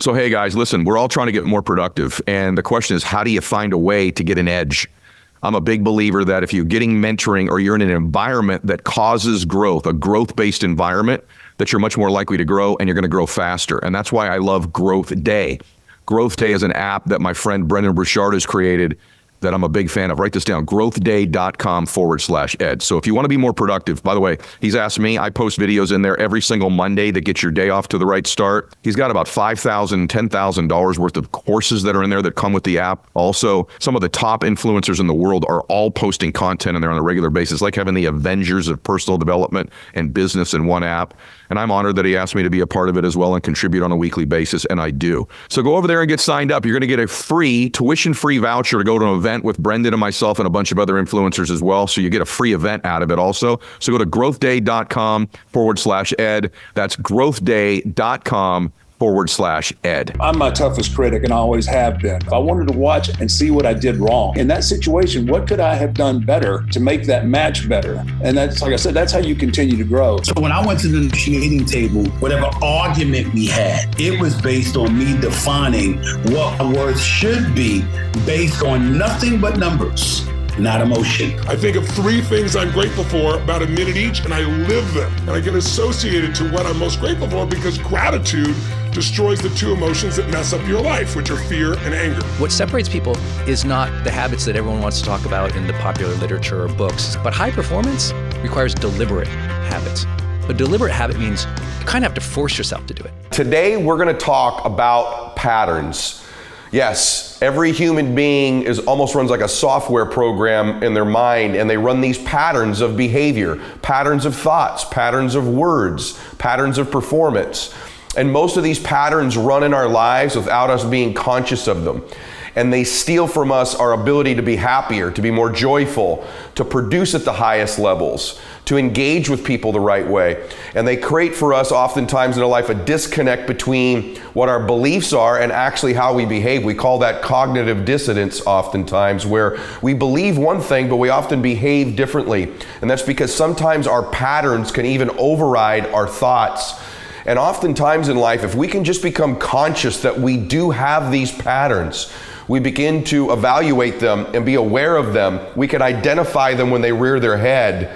So, hey guys, listen, we're all trying to get more productive. And the question is, how do you find a way to get an edge? I'm a big believer that if you're getting mentoring or you're in an environment that causes growth, a growth-based environment, that you're much more likely to grow and you're going to grow faster. And that's why I love Growth Day. Growth Day is an app that my friend Brendon Burchard has created that I'm a big fan of. Write this down, growthday.com/ed. So if you want to be more productive, by the way, he's asked me, I post videos in there every single Monday that get your day off to the right start. He's got about $5,000, $10,000 worth of courses that are in there that come with the app. Also, some of the top influencers in the world are all posting content in there on a regular basis, like having the Avengers of personal development and business in one app. And I'm honored that he asked me to be a part of it as well and contribute on a weekly basis, and I do. So go over there and get signed up. You're going to get a free, tuition-free voucher to go to an event with Brendon and myself and a bunch of other influencers as well. So you get a free event out of it also. So go to growthday.com/ed. That's growthday.com/ed. I'm my toughest critic and I always have been. If I wanted to watch and see what I did wrong in that situation, what could I have done better to make that match better? And that's, like I said, that's how you continue to grow. So when I went to the negotiating table, whatever argument we had, it was based on me defining what my words should be based on nothing but numbers, not emotion. I think of three things I'm grateful for, about a minute each, and I live them. And I get associated to what I'm most grateful for because gratitude destroys the two emotions that mess up your life, which are fear and anger. What separates people is not the habits that everyone wants to talk about in the popular literature or books, but high performance requires deliberate habits. A deliberate habit means you kind of have to force yourself to do it. Today, we're going to talk about patterns. Yes, every human being almost runs like a software program in their mind, and they run these patterns of behavior, patterns of thoughts, patterns of words, patterns of performance. And most of these patterns run in our lives without us being conscious of them. And they steal from us our ability to be happier, to be more joyful, to produce at the highest levels, to engage with people the right way. And they create for us oftentimes in our life a disconnect between what our beliefs are and actually how we behave. We call that cognitive dissonance oftentimes, where we believe one thing, but we often behave differently. And that's because sometimes our patterns can even override our thoughts. And oftentimes in life, if we can just become conscious that we do have these patterns, we begin to evaluate them and be aware of them, we can identify them when they rear their head,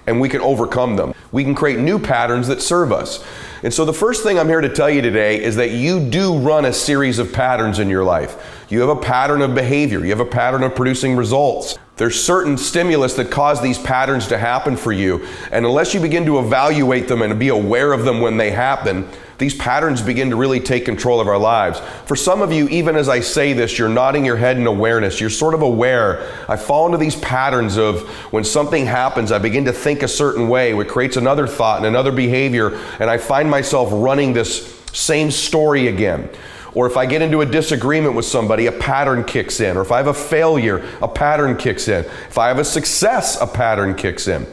and we can overcome them. We can create new patterns that serve us. And so the first thing I'm here to tell you today is that you do run a series of patterns in your life. You have a pattern of behavior. You have a pattern of producing results. There's certain stimulus that cause these patterns to happen for you. And unless you begin to evaluate them and be aware of them when they happen, these patterns begin to really take control of our lives. For some of you, even as I say this, you're nodding your head in awareness. You're sort of aware. I fall into these patterns of when something happens, I begin to think a certain way, which creates another thought and another behavior, and I find myself running this same story again. Or if I get into a disagreement with somebody, a pattern kicks in. Or if I have a failure, a pattern kicks in. If I have a success, a pattern kicks in.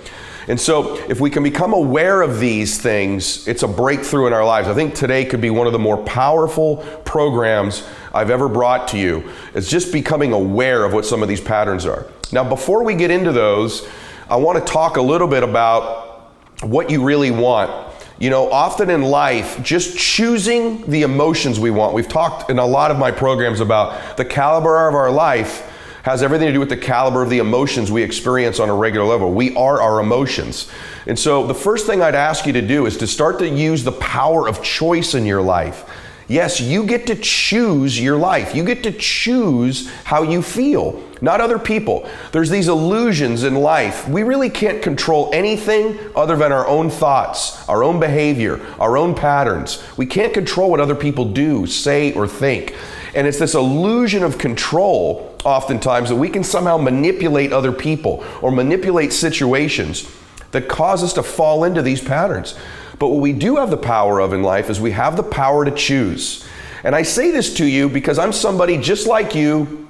And so if we can become aware of these things, it's a breakthrough in our lives. I think today could be one of the more powerful programs I've ever brought to you. It's just becoming aware of what some of these patterns are. Now, before we get into those, I want to talk a little bit about what you really want. You know, often in life, just choosing the emotions we want. We've talked in a lot of my programs about the caliber of our life has everything to do with the caliber of the emotions we experience on a regular level. We are our emotions. And so the first thing I'd ask you to do is to start to use the power of choice in your life. Yes, you get to choose your life. You get to choose how you feel, not other people. There's these illusions in life. We really can't control anything other than our own thoughts, our own behavior, our own patterns. We can't control what other people do, say, or think. And it's this illusion of control oftentimes that we can somehow manipulate other people or manipulate situations that cause us to fall into these patterns. But what we do have the power of in life is we have the power to choose. And I say this to you because I'm somebody just like you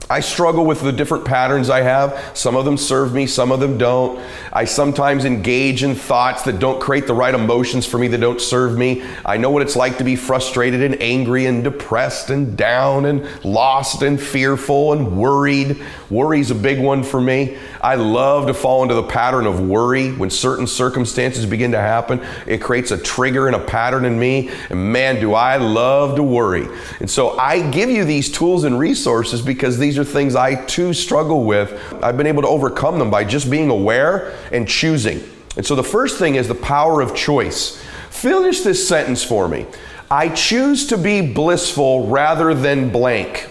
I struggle with the different patterns I have. Some of them serve me, some of them don't. I sometimes engage in thoughts that don't create the right emotions for me, that don't serve me. I know what it's like to be frustrated and angry and depressed and down and lost and fearful and worried. Worry's a big one for me. I love to fall into the pattern of worry. When certain circumstances begin to happen, it creates a trigger and a pattern in me. And man, do I love to worry. And so I give you these tools and resources because these are things I too struggle with. I've been able to overcome them by just being aware and choosing. And so the first thing is the power of choice. Finish this sentence for me. I choose to be blissful rather than blank.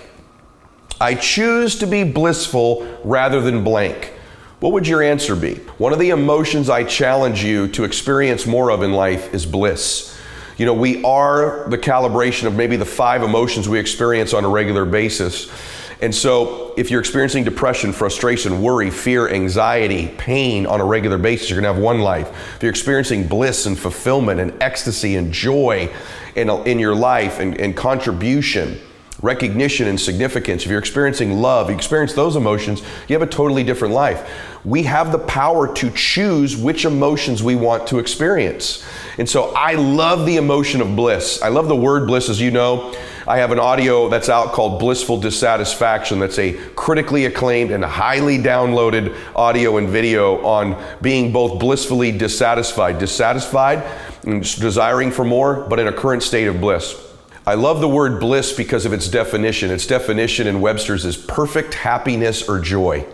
I choose to be blissful rather than blank. What would your answer be? One of the emotions I challenge you to experience more of in life is bliss. You know, we are the calibration of maybe the 5 emotions we experience on a regular basis. And so if you're experiencing depression, frustration, worry, fear, anxiety, pain on a regular basis, you're gonna have one life. If you're experiencing bliss and fulfillment and ecstasy and joy in your life and contribution, recognition and significance, if you're experiencing love, you experience those emotions, you have a totally different life. We have the power to choose which emotions we want to experience. And so I love the emotion of bliss. I love the word bliss, as you know. I have an audio that's out called Blissful Dissatisfaction. That's a critically acclaimed and highly downloaded audio and video on being both blissfully dissatisfied and desiring for more, but in a current state of bliss. I love the word bliss because of its definition. Its definition in Webster's is perfect happiness or joy.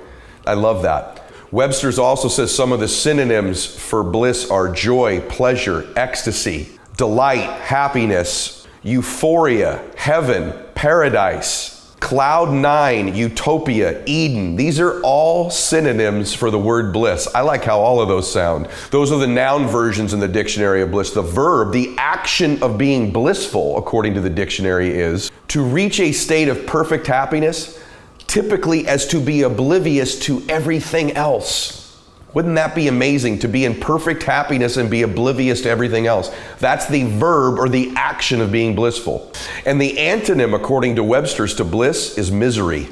I love that. Webster's also says some of the synonyms for bliss are joy, pleasure, ecstasy, delight, happiness, euphoria, heaven, paradise, cloud 9, utopia, Eden. These are all synonyms for the word bliss. I like how all of those sound. Those are the noun versions in the dictionary of bliss. The verb, the action of being blissful, according to the dictionary, is to reach a state of perfect happiness, typically as to be oblivious to everything else. Wouldn't that be amazing, to be in perfect happiness and be oblivious to everything else? That's the verb or the action of being blissful. And the antonym, according to Webster's, to bliss is misery.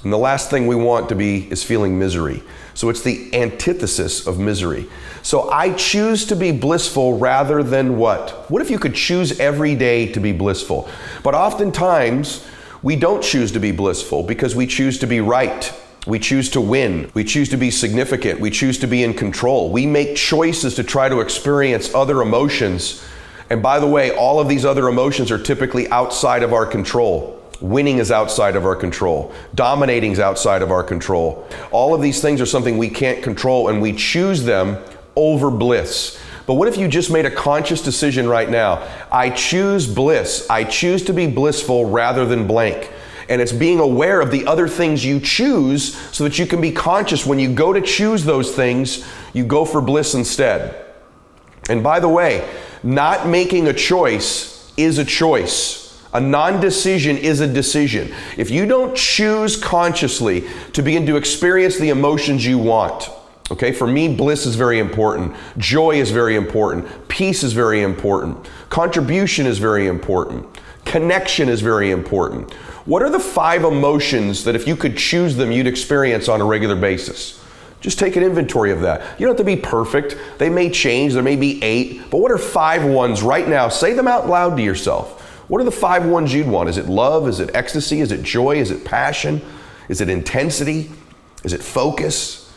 And the last thing we want to be is feeling misery. So it's the antithesis of misery. So I choose to be blissful rather than what? What if you could choose every day to be blissful? But oftentimes, we don't choose to be blissful because we choose to be right. We choose to win. We choose to be significant. We choose to be in control. We make choices to try to experience other emotions. And by the way, all of these other emotions are typically outside of our control. Winning is outside of our control. Dominating is outside of our control. All of these things are something we can't control, and we choose them over bliss. But what if you just made a conscious decision right now? I choose bliss. I choose to be blissful rather than blank. And it's being aware of the other things you choose so that you can be conscious when you go to choose those things, you go for bliss instead. And by the way, not making a choice is a choice. A non-decision is a decision. If you don't choose consciously to begin to experience the emotions you want, okay, for me, bliss is very important. Joy is very important. Peace is very important. Contribution is very important. Connection is very important. What are the 5 emotions that if you could choose them, you'd experience on a regular basis? Just take an inventory of that. You don't have to be perfect. They may change. There may be 8. But what are 5 ones right now? Say them out loud to yourself. What are the 5 ones you'd want? Is it love? Is it ecstasy? Is it joy? Is it passion? Is it intensity? Is it focus?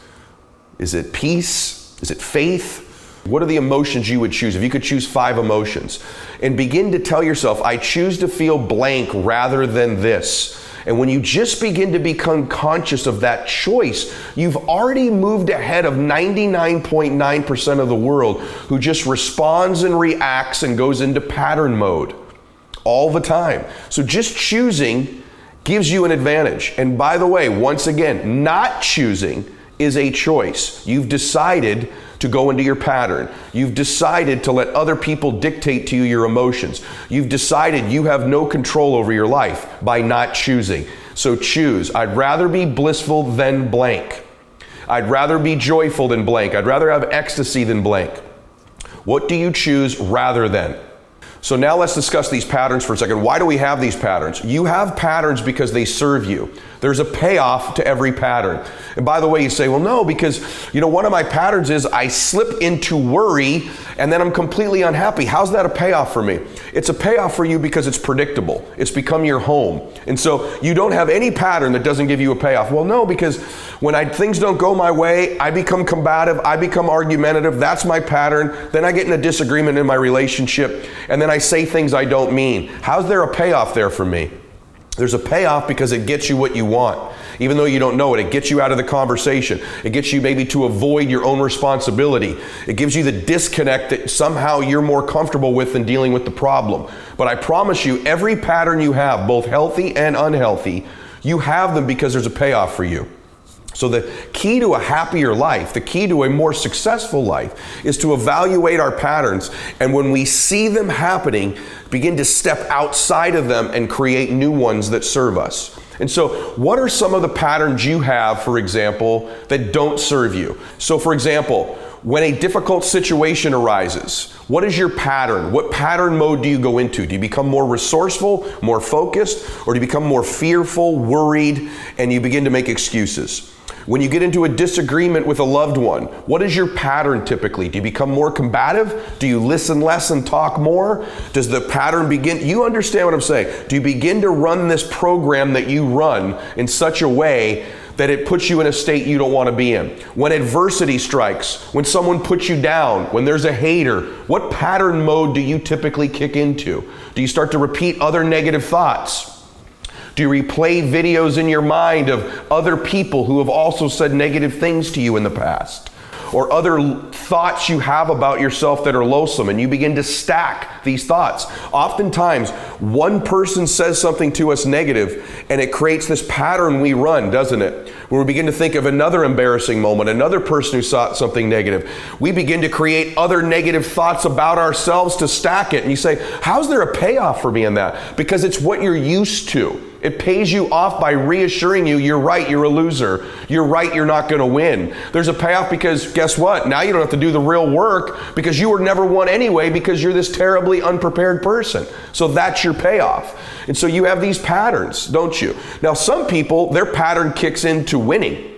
Is it peace? Is it faith? What are the emotions you would choose if you could choose 5 emotions? And begin to tell yourself, I choose to feel blank rather than this. And when you just begin to become conscious of that choice, you've already moved ahead of 99.9% of the world who just responds and reacts and goes into pattern mode all the time. So just choosing gives you an advantage. And by the way, once again, not choosing is a choice. You've decided to go into your pattern. You've decided to let other people dictate to you your emotions. You've decided you have no control over your life by not choosing. So choose. I'd rather be blissful than blank. I'd rather be joyful than blank. I'd rather have ecstasy than blank. What do you choose rather than? So now let's discuss these patterns for a second. Why do we have these patterns? You have patterns because they serve you. There's a payoff to every pattern. And by the way, you say, well, no, because one of my patterns is I slip into worry and then I'm completely unhappy. How's that a payoff for me? It's a payoff for you because it's predictable. It's become your home. And so you don't have any pattern that doesn't give you a payoff. Well, no, because when things don't go my way, I become combative, I become argumentative. That's my pattern. Then I get in a disagreement in my relationship and then I say things I don't mean. How's there a payoff there for me? There's a payoff because it gets you what you want. Even though you don't know it, it gets you out of the conversation. It gets you maybe to avoid your own responsibility. It gives you the disconnect that somehow you're more comfortable with than dealing with the problem. But I promise you, every pattern you have, both healthy and unhealthy, you have them because there's a payoff for you. So the key to a happier life, the key to a more successful life, is to evaluate our patterns, and when we see them happening, begin to step outside of them and create new ones that serve us. And so what are some of the patterns you have, for example, that don't serve you? So for example, when a difficult situation arises, what is your pattern? What pattern mode do you go into? Do you become more resourceful, more focused, or do you become more fearful, worried, and you begin to make excuses? When you get into a disagreement with a loved one, what is your pattern typically? Do you become more combative? Do you listen less and talk more? Does the pattern begin? You understand what I'm saying? Do you begin to run this program that you run in such a way that it puts you in a state you don't want to be in? When adversity strikes, when someone puts you down, when there's a hater, what pattern mode do you typically kick into? Do you start to repeat other negative thoughts? Do you replay videos in your mind of other people who have also said negative things to you in the past? Or other thoughts you have about yourself that are loathsome, and you begin to stack these thoughts. Oftentimes, one person says something to us negative, and it creates this pattern we run, doesn't it? When we begin to think of another embarrassing moment, another person who saw something negative, we begin to create other negative thoughts about ourselves to stack it. And you say, how's there a payoff for me in that? Because it's what you're used to. It pays you off by reassuring you, you're right, you're a loser. You're right, you're not going to win. There's a payoff because guess what? Now you don't have to do the real work because you were never won anyway because you're this terribly unprepared person. So that's your payoff. And so you have these patterns, don't you? Now some people, their pattern kicks into winning.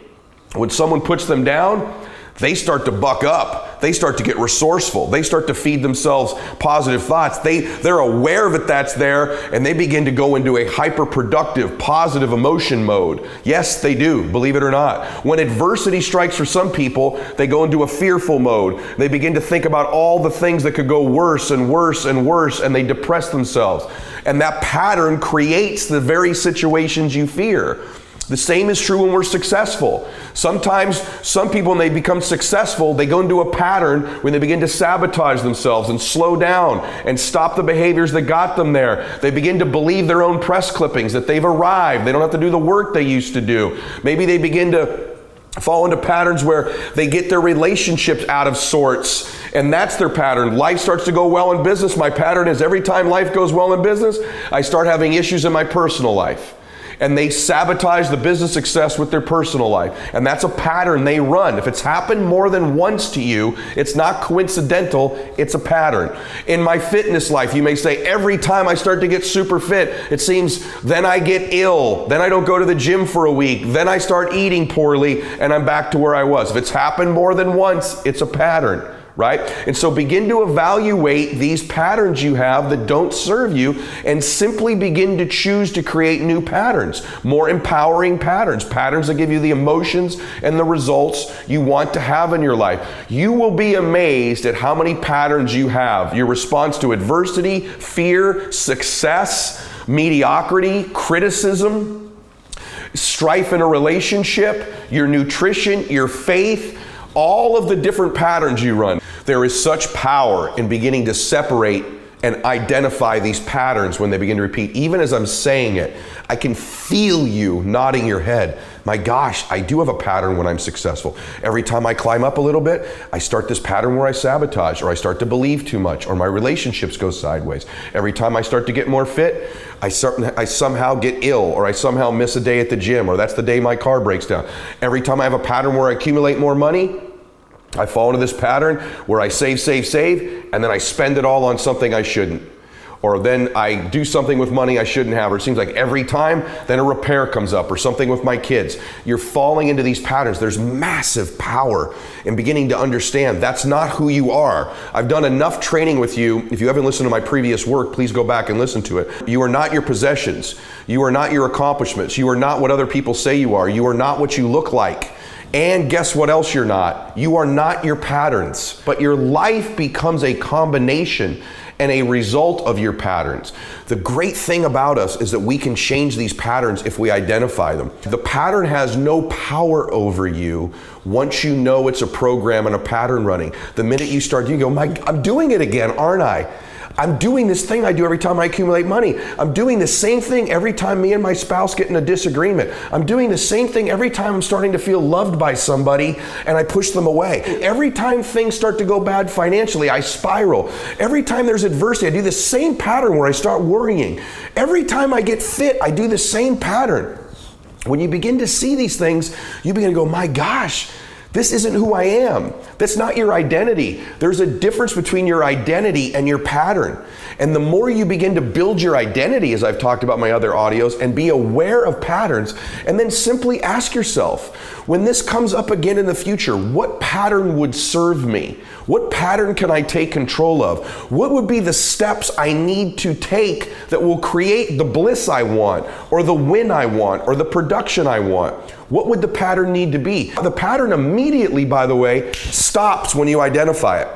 When someone puts them down, they start to buck up. They start to get resourceful. They start to feed themselves positive thoughts. They're aware that that's there, and they begin to go into a hyper-productive, positive emotion mode. Yes, they do, believe it or not. When adversity strikes for some people, they go into a fearful mode. They begin to think about all the things that could go worse and worse and worse, and they depress themselves. And that pattern creates the very situations you fear. The same is true when we're successful. Sometimes some people, when they become successful, they go into a pattern when they begin to sabotage themselves and slow down and stop the behaviors that got them there. They begin to believe their own press clippings, that they've arrived. They don't have to do the work they used to do. Maybe they begin to fall into patterns where they get their relationships out of sorts, and that's their pattern. Life starts to go well in business. My pattern is every time life goes well in business, I start having issues in my personal life. And they sabotage the business success with their personal life. And that's a pattern they run. If it's happened more than once to you, it's not coincidental, it's a pattern. In my fitness life, you may say, every time I start to get super fit, it seems then I get ill, then I don't go to the gym for a week, then I start eating poorly, and I'm back to where I was. If it's happened more than once, it's a pattern. Right? And so begin to evaluate these patterns you have that don't serve you and simply begin to choose to create new patterns, more empowering patterns, patterns that give you the emotions and the results you want to have in your life. You will be amazed at how many patterns you have. Your response to adversity, fear, success, mediocrity, criticism, strife in a relationship, your nutrition, your faith, all of the different patterns you run. There is such power in beginning to separate and identify these patterns when they begin to repeat. Even as I'm saying it, I can feel you nodding your head. My gosh, I do have a pattern when I'm successful. Every time I climb up a little bit, I start this pattern where I sabotage, or I start to believe too much, or my relationships go sideways. Every time I start to get more fit, I somehow get ill, or I somehow miss a day at the gym, or that's the day my car breaks down. Every time I have a pattern where I accumulate more money, I fall into this pattern where I save, and then I spend it all on something I shouldn't. or then I do something with money I shouldn't have, or it seems like every time, then a repair comes up, or something with my kids. You're falling into these patterns. There's massive power in beginning to understand that's not who you are. I've done enough training with you. If you haven't listened to my previous work, please go back and listen to it. You are not your possessions. You are not your accomplishments. You are not what other people say you are. You are not what you look like. And guess what else you're not? You are not your patterns, but your life becomes a combination and a result of your patterns. The great thing about us is that we can change these patterns if we identify them. The pattern has no power over you once you know it's a program and a pattern running. The minute you start, you go, I'm doing it again, aren't I? I'm doing this thing I do every time I accumulate money. I'm doing the same thing every time me and my spouse get in a disagreement. I'm doing the same thing every time I'm starting to feel loved by somebody and I push them away. Every time things start to go bad financially, I spiral. Every time there's adversity, I do the same pattern where I start worrying. Every time I get fit, I do the same pattern. When you begin to see these things, you begin to go, my gosh, this isn't who I am. That's not your identity. There's a difference between your identity and your pattern. And the more you begin to build your identity, as I've talked about in my other audios, and be aware of patterns, and then simply ask yourself, when this comes up again in the future, what pattern would serve me? What pattern can I take control of? What would be the steps I need to take that will create the bliss I want, or the win I want, or the production I want? What would the pattern need to be? The pattern immediately, by the way, stops when you identify it.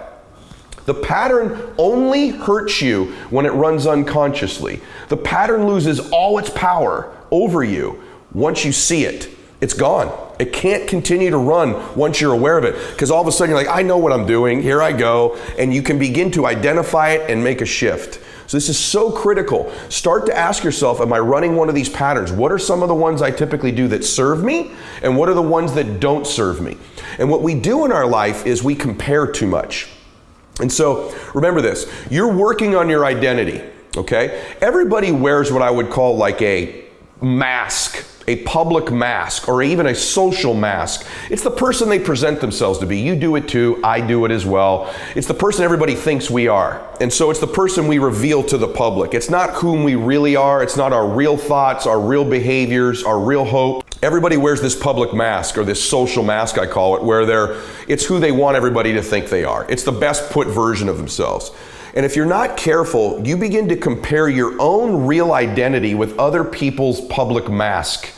The pattern only hurts you when it runs unconsciously. The pattern loses all its power over you once you see it. It's gone. It can't continue to run once you're aware of it, because all of a sudden you're like, I know what I'm doing, here I go, and you can begin to identify it and make a shift. So this is so critical. Start to ask yourself, am I running one of these patterns? What are some of the ones I typically do that serve me? And what are the ones that don't serve me? And what we do in our life is we compare too much. And so remember this, you're working on your identity, okay? Everybody wears what I would call like a mask, a public mask, or even a social mask. It's the person they present themselves to be. You do it too, I do it as well. It's the person everybody thinks we are. And so it's the person we reveal to the public. It's not whom we really are. It's not our real thoughts, our real behaviors, our real hope. Everybody wears this public mask, or this social mask, I call it, where it's who they want everybody to think they are. It's the best put version of themselves. And if you're not careful, you begin to compare your own real identity with other people's public mask.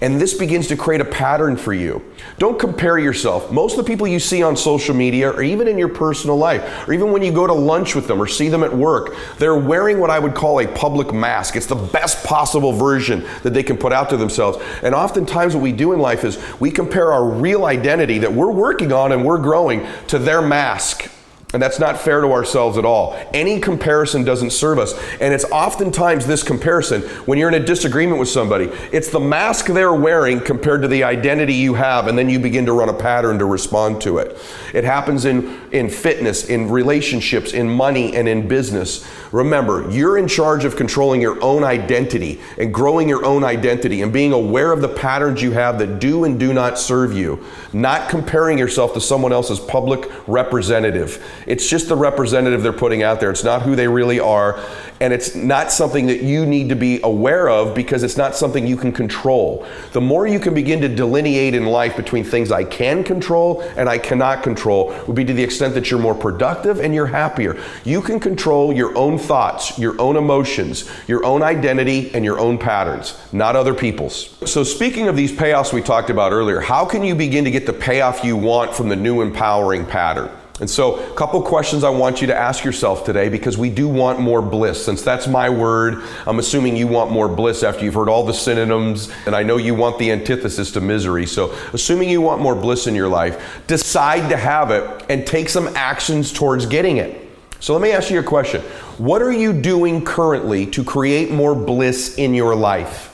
And this begins to create a pattern for you. Don't compare yourself. Most of the people you see on social media, or even in your personal life, or even when you go to lunch with them or see them at work, they're wearing what I would call a public mask. It's the best possible version that they can put out to themselves. And oftentimes what we do in life is we compare our real identity that we're working on and we're growing to their mask. And that's not fair to ourselves at all. Any comparison doesn't serve us. And it's oftentimes this comparison, when you're in a disagreement with somebody, it's the mask they're wearing compared to the identity you have, and then you begin to run a pattern to respond to it. It happens in fitness, in relationships, in money, and in business. Remember, you're in charge of controlling your own identity and growing your own identity and being aware of the patterns you have that do and do not serve you. Not comparing yourself to someone else's public representative. It's just the representative they're putting out there. It's not who they really are. And it's not something that you need to be aware of, because it's not something you can control. The more you can begin to delineate in life between things I can control and I cannot control would be to the extent that you're more productive and you're happier. You can control your own thoughts, your own emotions, your own identity, and your own patterns, not other people's. So speaking of these payoffs we talked about earlier, how can you begin to get the payoff you want from the new empowering pattern? And so a couple questions I want you to ask yourself today, because we do want more bliss. Since that's my word, I'm assuming you want more bliss after you've heard all the synonyms, and I know you want the antithesis to misery. So assuming you want more bliss in your life, decide to have it and take some actions towards getting it. So let me ask you a question. What are you doing currently to create more bliss in your life?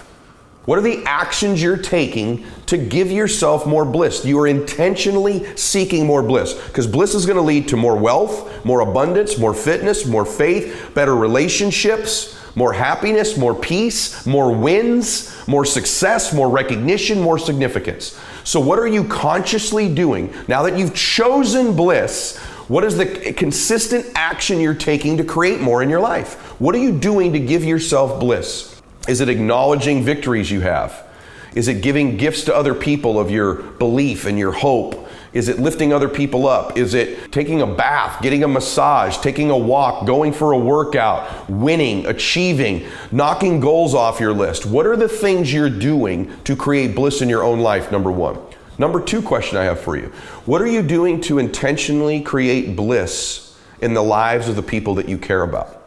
What are the actions you're taking to give yourself more bliss? You are intentionally seeking more bliss, because bliss is going to lead to more wealth, more abundance, more fitness, more faith, better relationships, more happiness, more peace, more wins, more success, more recognition, more significance. So what are you consciously doing now that you've chosen bliss? What is the consistent action you're taking to create more in your life? What are you doing to give yourself bliss? Is it acknowledging victories you have? Is it giving gifts to other people of your belief and your hope? Is it lifting other people up? Is it taking a bath, getting a massage, taking a walk, going for a workout, winning, achieving, knocking goals off your list? What are the things you're doing to create bliss in your own life, number one? Number two question I have for you. What are you doing to intentionally create bliss in the lives of the people that you care about?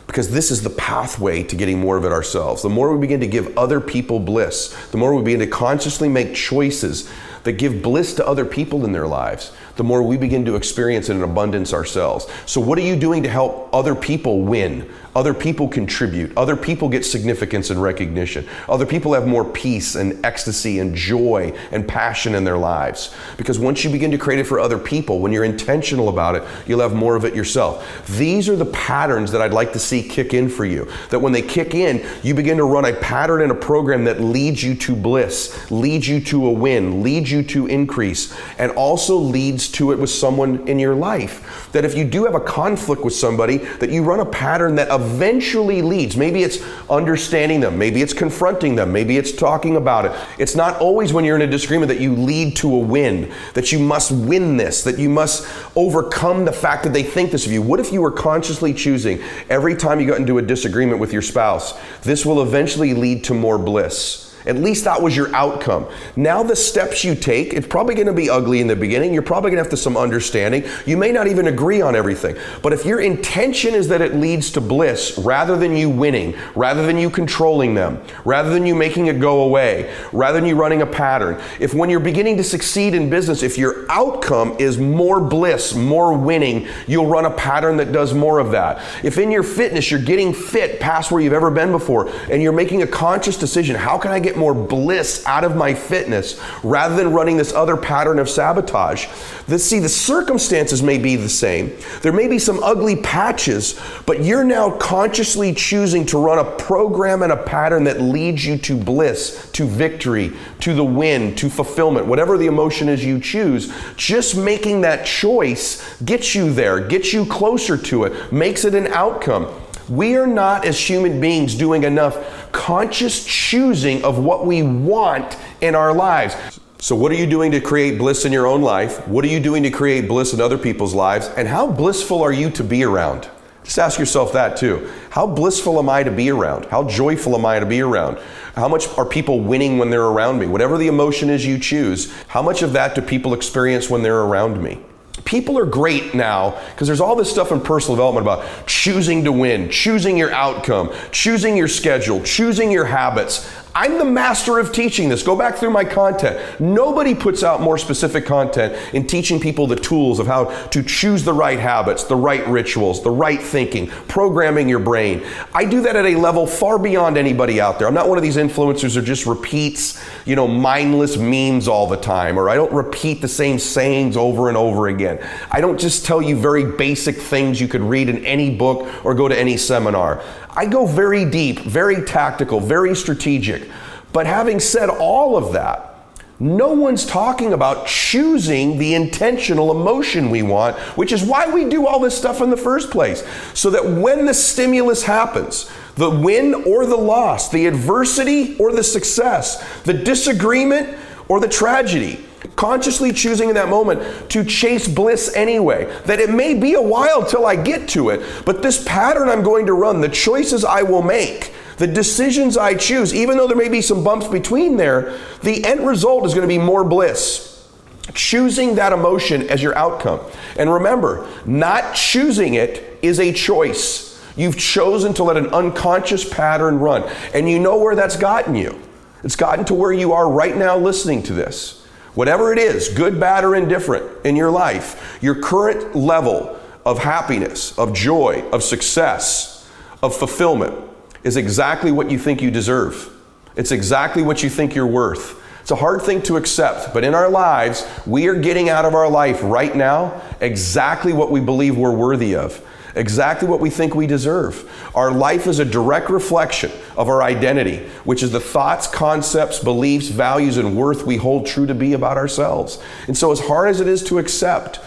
Because this is the pathway to getting more of it ourselves. The more we begin to give other people bliss, the more we begin to consciously make choices that give bliss to other people in their lives, the more we begin to experience it in abundance ourselves. So what are you doing to help other people win? Other people contribute. Other people get significance and recognition. Other people have more peace and ecstasy and joy and passion in their lives. Because once you begin to create it for other people, when you're intentional about it, you'll have more of it yourself. These are the patterns that I'd like to see kick in for you. That when they kick in, you begin to run a pattern and a program that leads you to bliss, leads you to a win, leads you to increase, and also leads to it with someone in your life. That if you do have a conflict with somebody, that you run a pattern that eventually leads. Maybe it's understanding them, maybe it's confronting them, maybe it's talking about it. It's not always when you're in a disagreement that you lead to a win, that you must win this, that you must overcome the fact that they think this of you. What if you were consciously choosing every time you got into a disagreement with your spouse, this will eventually lead to more bliss? At least that was your outcome. Now the steps you take, it's probably going to be ugly in the beginning. You're probably going to have to some understanding. You may not even agree on everything. But if your intention is that it leads to bliss, rather than you winning, rather than you controlling them, rather than you making it go away, rather than you running a pattern, if when you're beginning to succeed in business, if your outcome is more bliss, more winning, you'll run a pattern that does more of that. If in your fitness, you're getting fit past where you've ever been before, and you're making a conscious decision, how can I get more bliss out of my fitness rather than running this other pattern of sabotage? The circumstances may be the same. There may be some ugly patches, but you're now consciously choosing to run a program and a pattern that leads you to bliss, to victory, to the win, to fulfillment, whatever the emotion is you choose. Just making that choice gets you there, gets you closer to it, makes it an outcome. We are not, as human beings, doing enough conscious choosing of what we want in our lives. So what are you doing to create bliss in your own life? What are you doing to create bliss in other people's lives? And how blissful are you to be around? Just ask yourself that too. How blissful am I to be around? How joyful am I to be around? How much are people winning when they're around me? Whatever the emotion is you choose, how much of that do people experience when they're around me? People are great now because there's all this stuff in personal development about choosing to win, choosing your outcome, choosing your schedule, choosing your habits. I'm the master of teaching this. Go back through my content. Nobody puts out more specific content in teaching people the tools of how to choose the right habits, the right rituals, the right thinking, programming your brain. I do that at a level far beyond anybody out there. I'm not one of these influencers who just repeats, mindless memes all the time, or I don't repeat the same sayings over and over again. I don't just tell you very basic things you could read in any book or go to any seminar. I go very deep, very tactical, very strategic. But having said all of that, no one's talking about choosing the intentional emotion we want, which is why we do all this stuff in the first place. So that when the stimulus happens, the win or the loss, the adversity or the success, the disagreement or the tragedy, consciously choosing in that moment to chase bliss anyway. That it may be a while till I get to it, but this pattern I'm going to run, the choices I will make, the decisions I choose, even though there may be some bumps between there, the end result is going to be more bliss. Choosing that emotion as your outcome. And remember, not choosing it is a choice. You've chosen to let an unconscious pattern run. And you know where that's gotten you. It's gotten to where you are right now listening to this. Whatever it is, good, bad, or indifferent in your life, your current level of happiness, of joy, of success, of fulfillment is exactly what you think you deserve. It's exactly what you think you're worth. It's a hard thing to accept, but in our lives, we are getting out of our life right now exactly what we believe we're worthy of. Exactly what we think we deserve. Our life is a direct reflection of our identity, which is the thoughts, concepts, beliefs, values, and worth we hold true to be about ourselves. And so as hard as it is to accept,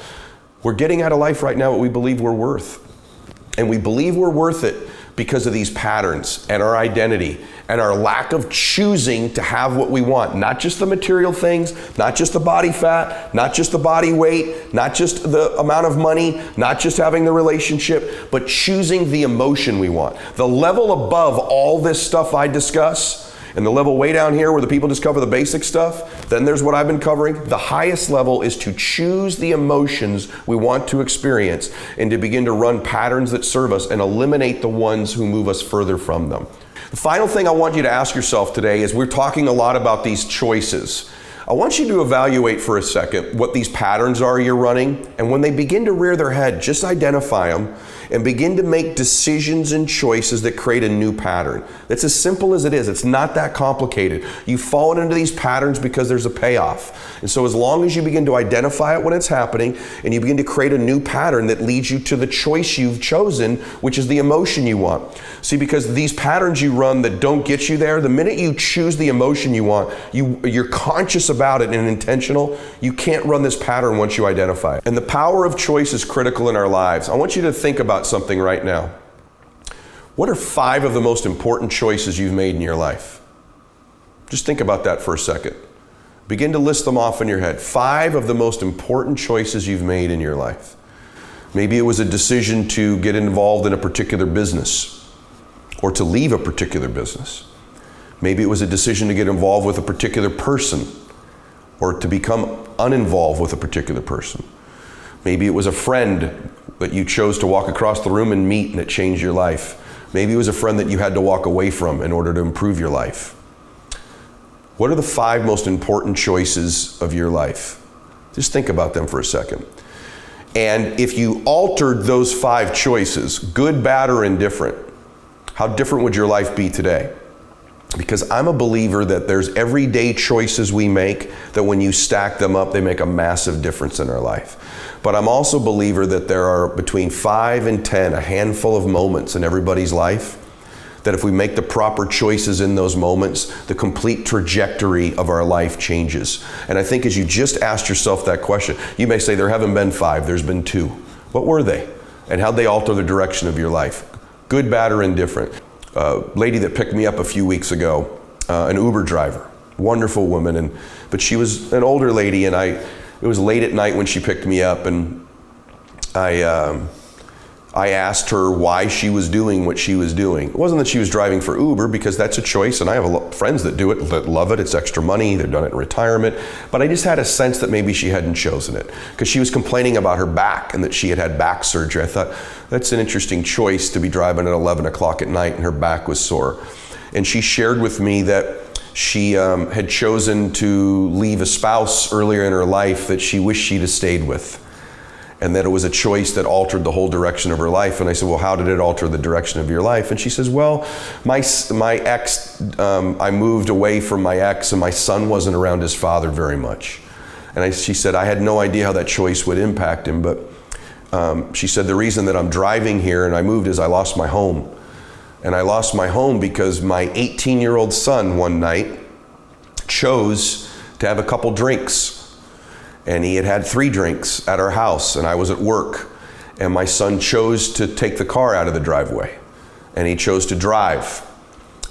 We're getting out of life right now what we believe we're worth. And we believe we're worth it because of these patterns and our identity and our lack of choosing to have what we want. Not just the material things, not just the body fat, not just the body weight, not just the amount of money, not just having the relationship, but choosing the emotion we want. The level above all this stuff I discuss, and the level way down here where the people just cover the basic stuff, then there's what I've been covering. The highest level is to choose the emotions we want to experience and to begin to run patterns that serve us and eliminate the ones who move us further from them. The final thing I want you to ask yourself today is we're talking a lot about these choices. I want you to evaluate for a second what these patterns are you're running, and when they begin to rear their head, just identify them and begin to make decisions and choices that create a new pattern. That's as simple as it is. It's not that complicated. You've fallen into these patterns because there's a payoff. And so as long as you begin to identify it when it's happening and you begin to create a new pattern that leads you to the choice you've chosen, which is the emotion you want. See, because these patterns you run that don't get you there, the minute you choose the emotion you want, you're conscious about it and intentional, you can't run this pattern once you identify it. And the power of choice is critical in our lives. I want you to think about something right now. What are 5 of the most important choices you've made in your life? Just think about that for a second. Begin to list them off in your head. 5 of the most important choices you've made in your life. Maybe it was a decision to get involved in a particular business or to leave a particular business. Maybe it was a decision to get involved with a particular person or to become uninvolved with a particular person. Maybe it was a friend that you chose to walk across the room and meet and it changed your life. Maybe it was a friend that you had to walk away from in order to improve your life. What are the 5 most important choices of your life? Just think about them for a second. And if you altered those 5 choices, good, bad, or indifferent, how different would your life be today? Because I'm a believer that there's everyday choices we make that when you stack them up, they make a massive difference in our life. But I'm also a believer that there are between 5 and 10, a handful of moments in everybody's life, that if we make the proper choices in those moments, the complete trajectory of our life changes. And I think as you just asked yourself that question, you may say there haven't been 5, there's been 2. What were they? And how'd they alter the direction of your life? Good, bad, or indifferent? Lady that picked me up a few weeks ago, an Uber driver, wonderful woman, but she was an older lady, and it was late at night when she picked me up, and I asked her why she was doing what she was doing. It wasn't that she was driving for Uber, because that's a choice, and I have friends that do it, that love it. It's extra money. They've done it in retirement. But I just had a sense that maybe she hadn't chosen it, because she was complaining about her back and that she had had back surgery. I thought, that's an interesting choice to be driving at 11 o'clock at night and her back was sore. And she shared with me that she had chosen to leave a spouse earlier in her life that she wished she'd have stayed with, and that it was a choice that altered the whole direction of her life. And I said, well, how did it alter the direction of your life? And she says, well, my ex, I moved away from my ex, and my son wasn't around his father very much. And she said, I had no idea how that choice would impact him, but she said, the reason that I'm driving here and I moved is I lost my home. And I lost my home because my 18-year-old son one night chose to have a couple drinks. And he had had 3 drinks at our house, and I was at work. And my son chose to take the car out of the driveway, and he chose to drive.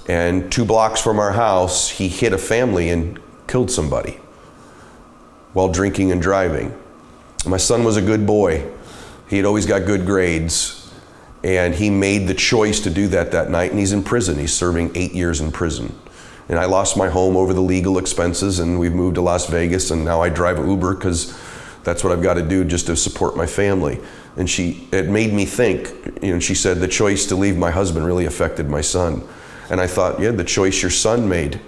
And 2 blocks from our house, he hit a family and killed somebody while drinking and driving. My son was a good boy. He had always got good grades. And he made the choice to do that night, and he's in prison. He's serving 8 years in prison. And I lost my home over the legal expenses, and we've moved to Las Vegas, and now I drive Uber because that's what I've got to do just to support my family. And it made me think, she said, the choice to leave my husband really affected my son. And I thought, yeah, the choice your son made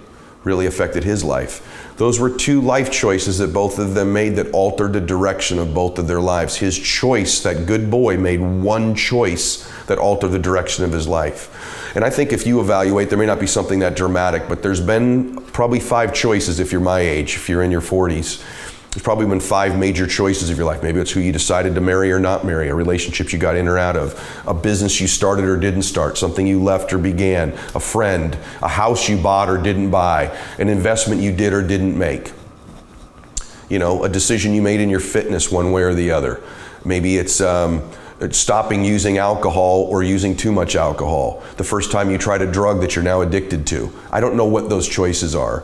really affected his life. Those were 2 life choices that both of them made that altered the direction of both of their lives. His choice, that good boy, made 1 choice that altered the direction of his life. And I think if you evaluate, there may not be something that dramatic, but there's been probably 5 choices if you're my age, if you're in your 40s. There's probably been 5 major choices of your life. Maybe it's who you decided to marry or not marry, a relationship you got in or out of, a business you started or didn't start, something you left or began, a friend, a house you bought or didn't buy, an investment you did or didn't make. A decision you made in your fitness one way or the other. Maybe it's stopping using alcohol or using too much alcohol. The first time you tried a drug that you're now addicted to. I don't know what those choices are,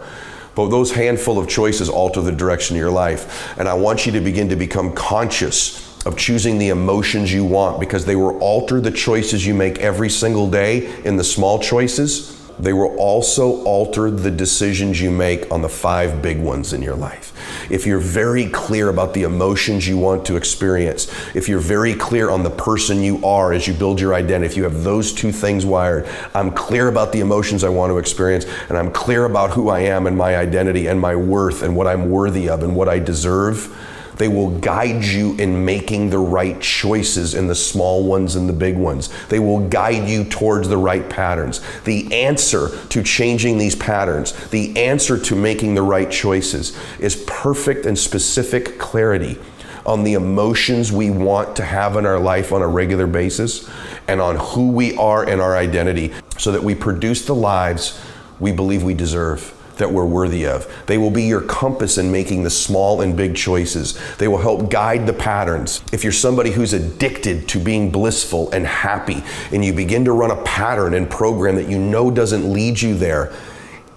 but those handful of choices alter the direction of your life. And I want you to begin to become conscious of choosing the emotions you want, because they will alter the choices you make every single day in the small choices. They will also alter the decisions you make on the 5 big ones in your life. If you're very clear about the emotions you want to experience, if you're very clear on the person you are as you build your identity, if you have those 2 things wired, I'm clear about the emotions I want to experience, and I'm clear about who I am and my identity and my worth and what I'm worthy of and what I deserve, they will guide you in making the right choices in the small ones and the big ones. They will guide you towards the right patterns. The answer to changing these patterns, the answer to making the right choices, is perfect and specific clarity on the emotions we want to have in our life on a regular basis and on who we are and our identity, so that we produce the lives we believe we deserve, that we're worthy of. They will be your compass in making the small and big choices. They will help guide the patterns. If you're somebody who's addicted to being blissful and happy, and you begin to run a pattern and program that you know doesn't lead you there,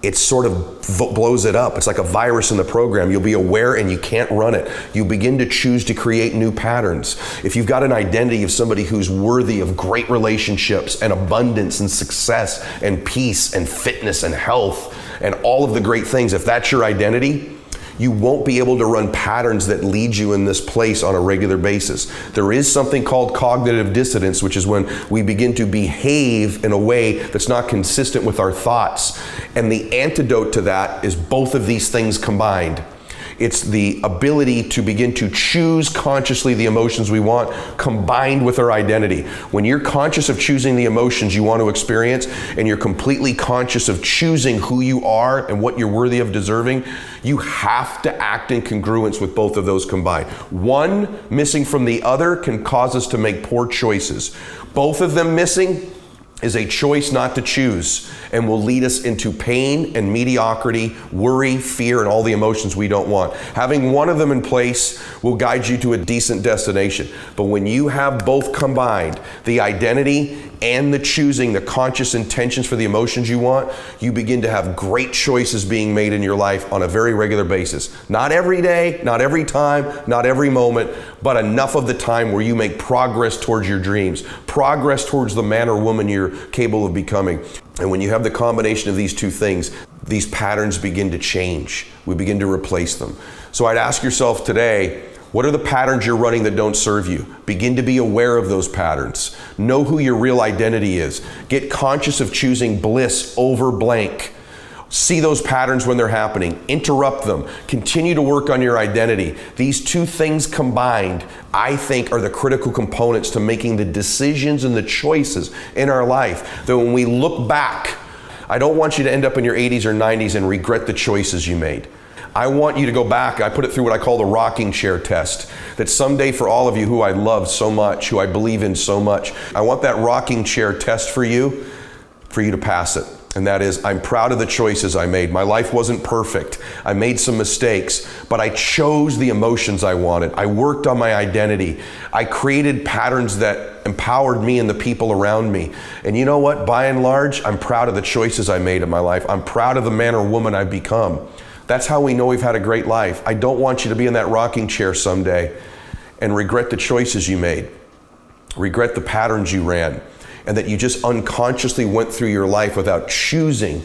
it sort of blows it up. It's like a virus in the program. You'll be aware and you can't run it. You begin to choose to create new patterns. If you've got an identity of somebody who's worthy of great relationships and abundance and success and peace and fitness and health and all of the great things, if that's your identity, you won't be able to run patterns that lead you in this place on a regular basis. There is something called cognitive dissonance, which is when we begin to behave in a way that's not consistent with our thoughts. And the antidote to that is both of these things combined. It's the ability to begin to choose consciously the emotions we want, combined with our identity. When you're conscious of choosing the emotions you want to experience, and you're completely conscious of choosing who you are and what you're worthy of deserving, you have to act in congruence with both of those combined. One missing from the other can cause us to make poor choices. Both of them missing is a choice not to choose, and will lead us into pain and mediocrity, worry, fear, and all the emotions we don't want. Having one of them in place will guide you to a decent destination. But when you have both combined, the identity and the choosing, the conscious intentions for the emotions you want, you begin to have great choices being made in your life on a very regular basis. Not every day, not every time, not every moment, but enough of the time where you make progress towards your dreams, progress towards the man or woman you're capable of becoming. And when you have the combination of these 2 things, these patterns begin to change. We begin to replace them. So I'd ask yourself today, what are the patterns you're running that don't serve you? Begin to be aware of those patterns. Know who your real identity is. Get conscious of choosing bliss over blank. See those patterns when they're happening. Interrupt them. Continue to work on your identity. These 2 things combined, I think, are the critical components to making the decisions and the choices in our life that when we look back, I don't want you to end up in your 80s or 90s and regret the choices you made. I want you to go back. I put it through what I call the rocking chair test. That someday, for all of you who I love so much, who I believe in so much, I want that rocking chair test for you to pass it. And that is, I'm proud of the choices I made. My life wasn't perfect. I made some mistakes, but I chose the emotions I wanted. I worked on my identity. I created patterns that empowered me and the people around me. And you know what? By and large, I'm proud of the choices I made in my life. I'm proud of the man or woman I've become. That's how we know we've had a great life. I don't want you to be in that rocking chair someday and regret the choices you made, regret the patterns you ran, and that you just unconsciously went through your life without choosing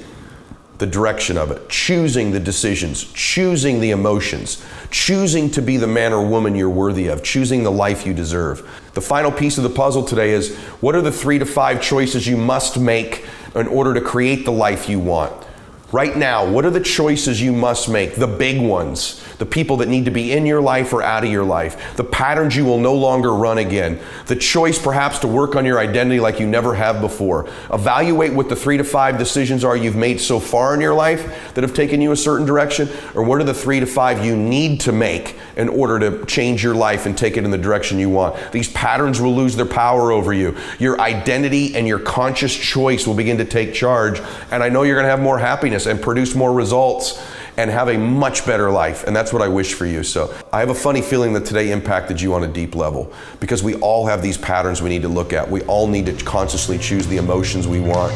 the direction of it, choosing the decisions, choosing the emotions, choosing to be the man or woman you're worthy of, choosing the life you deserve. The final piece of the puzzle today is, what are the 3 to 5 choices you must make in order to create the life you want? Right now, what are the choices you must make? The big ones, the people that need to be in your life or out of your life, the patterns you will no longer run again, the choice perhaps to work on your identity like you never have before. Evaluate what the 3 to 5 decisions are you've made so far in your life that have taken you a certain direction, or what are the 3 to 5 you need to make in order to change your life and take it in the direction you want. These patterns will lose their power over you. Your identity and your conscious choice will begin to take charge, and I know you're going to have more happiness and produce more results and have a much better life. And that's what I wish for you. So I have a funny feeling that today impacted you on a deep level, because we all have these patterns we need to look at. We all need to consciously choose the emotions we want.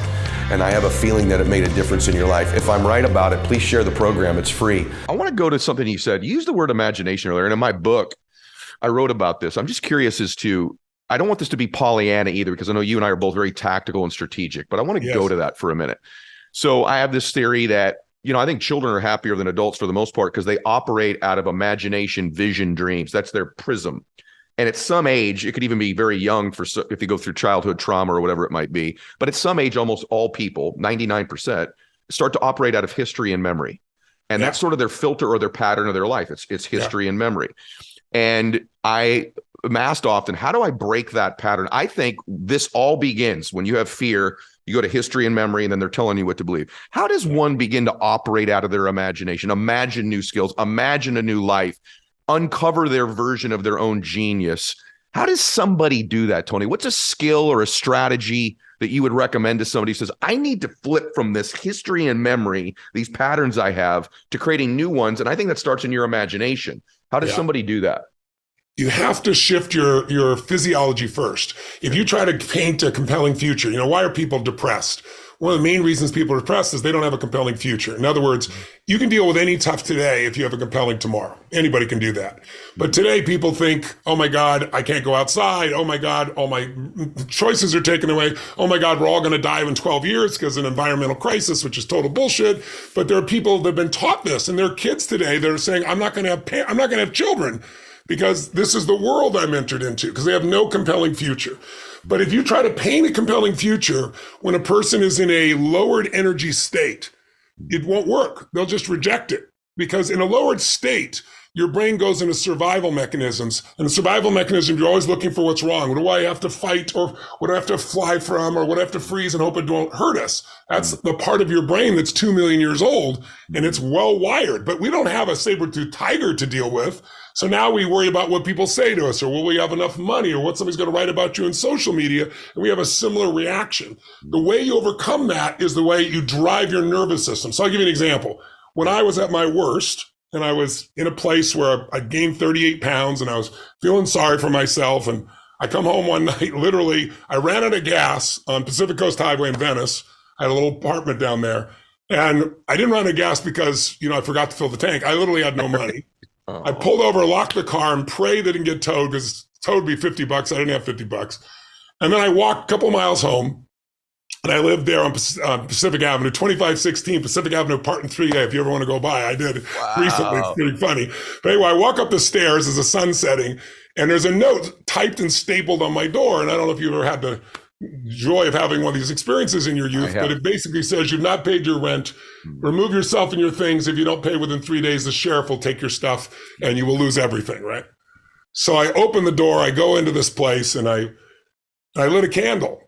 And I have a feeling that it made a difference in your life. If I'm right about it, please share the program. It's free. I want to go to something you said. You used the word imagination earlier, and in my book, I wrote about this. I'm just curious as to, I don't want this to be Pollyanna either, because I know you and I are both very tactical and strategic, but I want to go to that for a minute. So I have this theory that, I think children are happier than adults for the most part because they operate out of imagination, vision, dreams. That's their prism. And at some age, it could even be very young if you go through childhood trauma or whatever it might be. But at some age, almost all people, 99%, start to operate out of history and memory. And that's sort of their filter or their pattern of their life. It's history and memory. And I am asked often, how do I break that pattern? I think this all begins when you have fear. You go to history and memory, and then they're telling you what to believe. How does one begin to operate out of their imagination, imagine new skills, imagine a new life, uncover their version of their own genius? How does somebody do that, Tony? What's a skill or a strategy that you would recommend to somebody who says, I need to flip from this history and memory, these patterns I have, to creating new ones? And I think that starts in your imagination. How does somebody do that? You have to shift your physiology first. If you try to paint a compelling future, why are people depressed? One of the main reasons people are depressed is they don't have a compelling future. In other words, you can deal with any tough today if you have a compelling tomorrow. Anybody can do that. But today people think, oh my God, I can't go outside. Oh my God, all my choices are taken away. Oh my God, we're all going to die in 12 years because of an environmental crisis, which is total bullshit. But there are people that have been taught this, and there are kids today that are saying, I'm not going to have children, because this is the world I'm entered into, because they have no compelling future. But if you try to paint a compelling future when a person is in a lowered energy state, it won't work. They'll just reject it, because in a lowered state, your brain goes into survival mechanisms. And the survival mechanism, you're always looking for what's wrong. What do I have to fight, or what do I have to fly from, or what do I have to freeze and hope it won't hurt us? That's the part of your brain that's 2 million years old, and it's well wired. But we don't have a saber-toothed tiger to deal with. So now we worry about what people say to us, or will we have enough money, or what somebody's going to write about you in social media, and we have a similar reaction. The way you overcome that is the way you drive your nervous system. So I'll give you an example. When I was at my worst, and I was in a place where I gained 38 pounds, and I was feeling sorry for myself, and I come home one night, literally, I ran out of gas on Pacific Coast Highway in Venice. I had a little apartment down there, and I didn't run out of gas because, I forgot to fill the tank. I literally had no money. I pulled over, locked the car, and prayed that it didn't get towed, because towed would be $50. I didn't have $50. And then I walked a couple miles home, and I lived there on Pacific Avenue, 2516 Pacific Avenue, Part 3A. If you ever want to go by, I did recently. It's pretty funny. But anyway, I walk up the stairs as the sun's setting, and there's a note typed and stapled on my door. And I don't know if you've ever had the joy of having one of these experiences in your youth, but it basically says, you've not paid your rent. Remove yourself and your things. If you don't pay within 3 days, the sheriff will take your stuff and you will lose everything, right? So I open the door, I go into this place, and I lit a candle.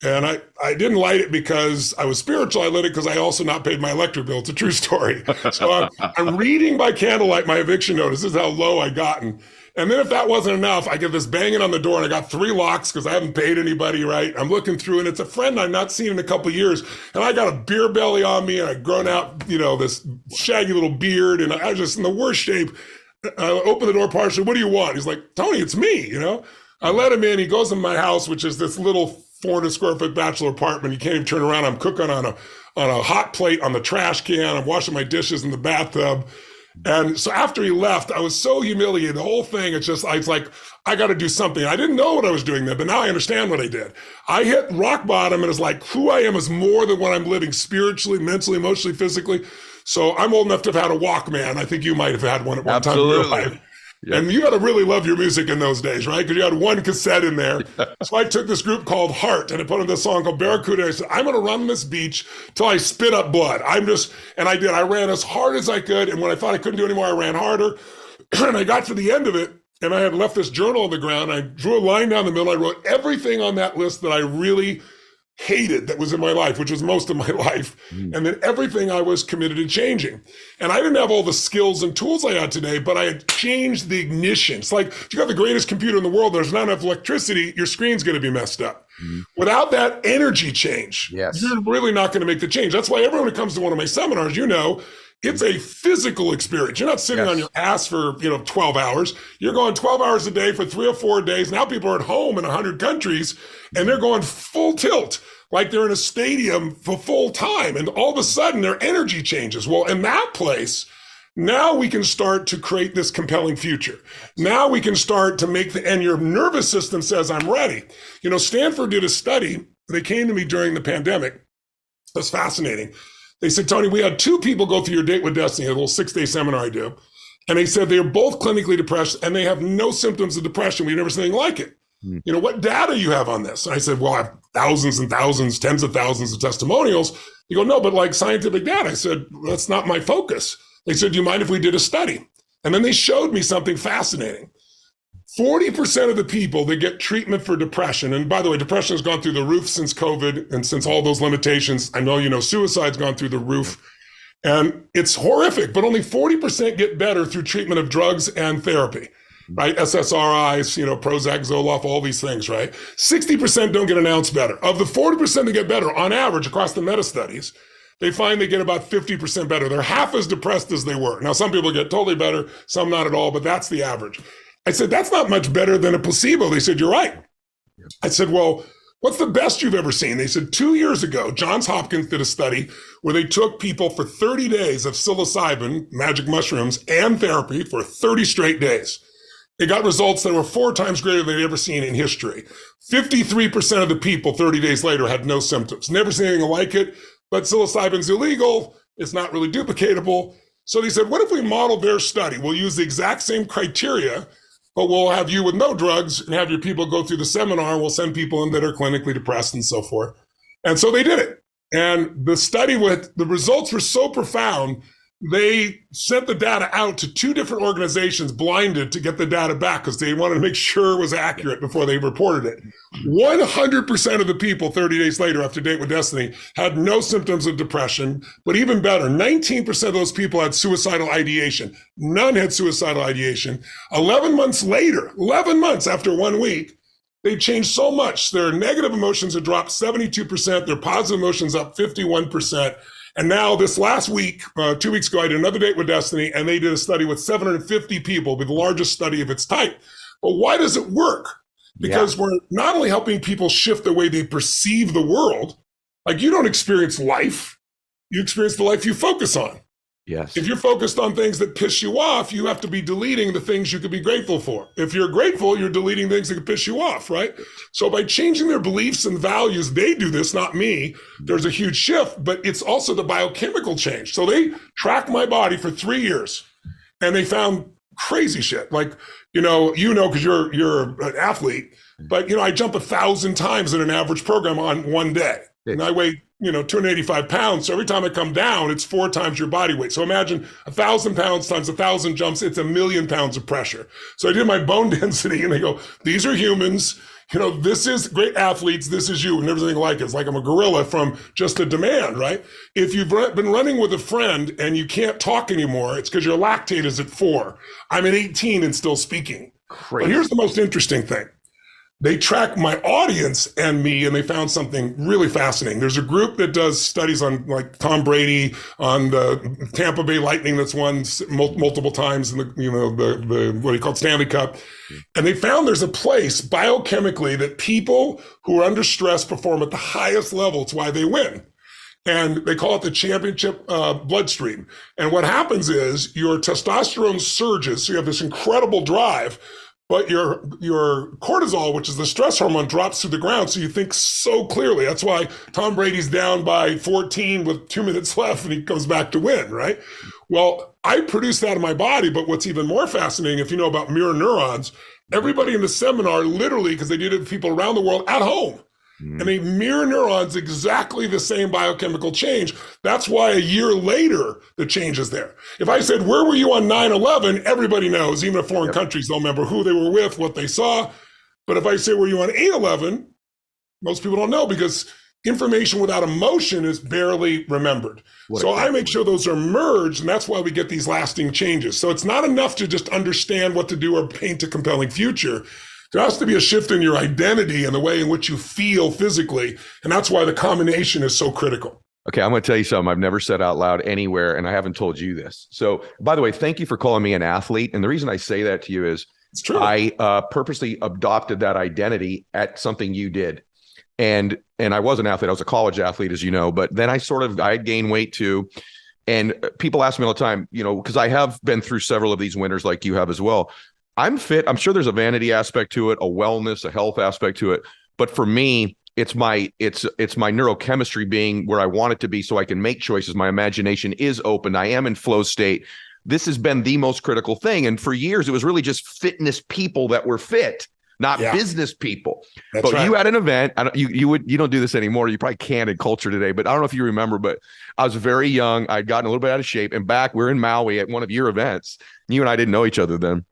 And I didn't light it because I was spiritual. I lit it because I also not paid my electric bill. It's a true story. So I'm reading by candlelight my eviction notice. This is how low I gotten. And then if that wasn't enough, I get this banging on the door, and I got 3 locks because I haven't paid anybody, right? I'm looking through, and it's a friend I've not seen in a couple of years. And I got a beer belly on me, and I've grown out, this shaggy little beard, and I was just in the worst shape. I open the door partially. What do you want? He's like, Tony, it's me, I let him in. He goes in my house, which is this little 400 square foot bachelor apartment. You can't even turn around. I'm cooking on a hot plate on the trash can. I'm washing my dishes in the bathtub. And so after he left, I was so humiliated. The whole thing, I was like, I got to do something. I didn't know what I was doing then, but now I understand what I did. I hit rock bottom, and it's like, who I am is more than what I'm living spiritually, mentally, emotionally, physically. So I'm old enough to have had a Walkman. I think you might have had one at one time in your life. Yep. And you got to really love your music in those days, right? Because you had one cassette in there. So I took this group called Heart, and I put on this song called Barracuda. I said, I'm going to run this beach till I spit up blood. And I did. I ran as hard as I could. And when I thought I couldn't do anymore, I ran harder. And I got to the end of it, and I had left this journal on the ground. I drew a line down the middle. I wrote everything on that list that I really hated that was in my life, which was most of my life. And then everything I was committed to changing. And I didn't have all the skills and tools I had today, but I had changed the ignition. It's like, if you got the greatest computer in the world, there's not enough electricity, your screen's going to be messed up. Without that energy change, you're really not going to make the change. That's why everyone who comes to one of my seminars, It's a physical experience. You're not sitting on your ass for 12 hours. You're going 12 hours a day for 3 or 4 days. Now people are at home in 100 countries and they're going full tilt, like they're in a stadium for full time. And all of a sudden their energy changes. Well, in that place, now we can start to create this compelling future. Now we can start to and your nervous system says, I'm ready. Stanford did a study. They came to me during the pandemic. That's fascinating. They said, Tony, we had 2 people go through your Date with Destiny, a little 6-day seminar I do. And they said they are both clinically depressed and they have no symptoms of depression. We've never seen anything like it. What data you have on this? And I said, well, I have thousands and thousands, tens of thousands of testimonials. You go, no, but like scientific data. I said, that's not my focus. They said, do you mind if we did a study? And then they showed me something fascinating. 40% of the people that get treatment for depression, and by the way, depression has gone through the roof since COVID and since all those limitations. I know, suicide's gone through the roof and it's horrific, but only 40% get better through treatment of drugs and therapy, right? SSRIs, Prozac, Zoloft, all these things, right? 60% don't get an ounce better. Of the 40% that get better, on average, across the meta studies, they find they get about 50% better. They're half as depressed as they were. Now, some people get totally better, some not at all, but that's the average. I said, that's not much better than a placebo. They said, you're right. I said, well, what's the best you've ever seen? They said 2 years ago, Johns Hopkins did a study where they took people for 30 days of psilocybin, magic mushrooms, and therapy for 30 straight days. They got results that were 4 times greater than they'd ever seen in history. 53% of the people 30 days later had no symptoms. Never seen anything like it, but psilocybin's illegal. It's not really duplicatable. So they said, what if we model their study? We'll use the exact same criteria, but we'll have you with no drugs and have your people go through the seminar. And we'll send people in that are clinically depressed and so forth. And so they did it. And the study the results were so profound, they sent the data out to 2 different organizations blinded to get the data back because they wanted to make sure it was accurate before they reported it. 100% of the people 30 days later after Date with Destiny had no symptoms of depression, but even better, 19% of those people had suicidal ideation. None had suicidal ideation. 11 months later, 11 months after 1 week, they changed so much. Their negative emotions had dropped 72%, their positive emotions up 51%. And now this last week, 2 weeks ago, I did another Date with Destiny, and they did a study with 750 people, the largest study of its type. But why does it work? Because we're not only helping people shift the way they perceive the world, like you don't experience life, you experience the life you focus on. Yes. If you're focused on things that piss you off, you have to be deleting the things you could be grateful for. If you're grateful, you're deleting things that could piss you off, right? So by changing their beliefs and values, they do this, not me. There's a huge shift, but it's also the biochemical change. So they tracked my body for 3 years and they found crazy shit. Like, because you're an athlete, but I jump 1,000 times in an average program on one day. And I weigh 285 pounds. So every time I come down, it's 4 times your body weight. So imagine 1,000 pounds times 1,000 jumps, it's 1,000,000 pounds of pressure. So I did my bone density and they go, these are humans. This is great athletes. This is you. And everything like it. It's like I'm a gorilla from just a demand, right? If you've been running with a friend and you can't talk anymore, it's because your lactate is at 4. I'm at 18 and still speaking. Crazy. But here's the most interesting thing. They track my audience and me, and they found something really fascinating. There's a group that does studies on like Tom Brady, on the Tampa Bay Lightning that's won multiple times in the what he called Stanley Cup. And they found there's a place biochemically that people who are under stress perform at the highest level. It's why they win. And they call it the championship bloodstream. And what happens is your testosterone surges. So you have this incredible drive, but your cortisol, which is the stress hormone, drops to the ground. So you think so clearly. That's why Tom Brady's down by 14 with 2 minutes left and he comes back to win, right? Well, I produce that in my body. But what's even more fascinating, if you know about mirror neurons, everybody in the seminar, literally, because they did it with people around the world at home, and they mirror neurons exactly the same biochemical change. That's why a year later, the change is there. If I said, where were you on 9/11? Everybody knows, even in foreign countries, they'll remember who they were with, what they saw. But if I say, were you on 8/11? Most people don't know because information without emotion is barely remembered. So I make sure those are merged, and that's why we get these lasting changes. So it's not enough to just understand what to do or paint a compelling future. There has to be a shift in your identity and the way in which you feel physically. And that's why the combination is so critical. Okay, I'm going to tell you something I've never said out loud anywhere, and I haven't told you this. So, by the way, thank you for calling me an athlete. And the reason I say that to you is It's true. I purposely adopted that identity at something you did. And I was an athlete. I was a college athlete, as you know, but then I had gained weight too. And people ask me all the time, because I have been through several of these winters like you have as well. I'm fit. I'm sure there's a vanity aspect to it, a wellness, a health aspect to it. But for me, it's my neurochemistry being where I want it to be so I can make choices. My imagination is open. I am in flow state. This has been the most critical thing. And for years, it was really just fitness people that were fit, not business people. That's right. You had an event. You don't do this anymore. You probably can't in culture today, but I don't know if you remember, but I was very we'd gotten a little bit out of shape. And we're in Maui at one of your events. You and I didn't know each other then.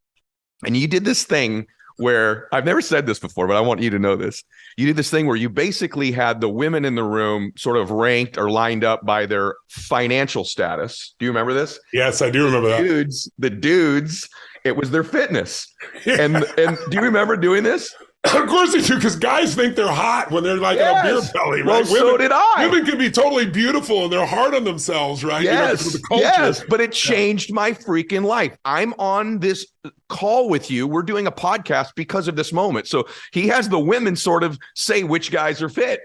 And you did this thing where I've never said this before, but I want you to know this. You did this thing where you basically had the women in the room sort of ranked or lined up by their financial status. Do you remember this? Yes, I do remember that. The dudes, it was their fitness. And do you remember doing this? Of course they do, because guys think they're hot when they're like in a beer belly, right? Well, so did I. Women can be totally beautiful and they're hard on themselves, right? Yes, the culture. yes, but it changed my freaking life. I'm on this call with you. We're doing a podcast because of this moment. So he has the women sort of say which guys are fit.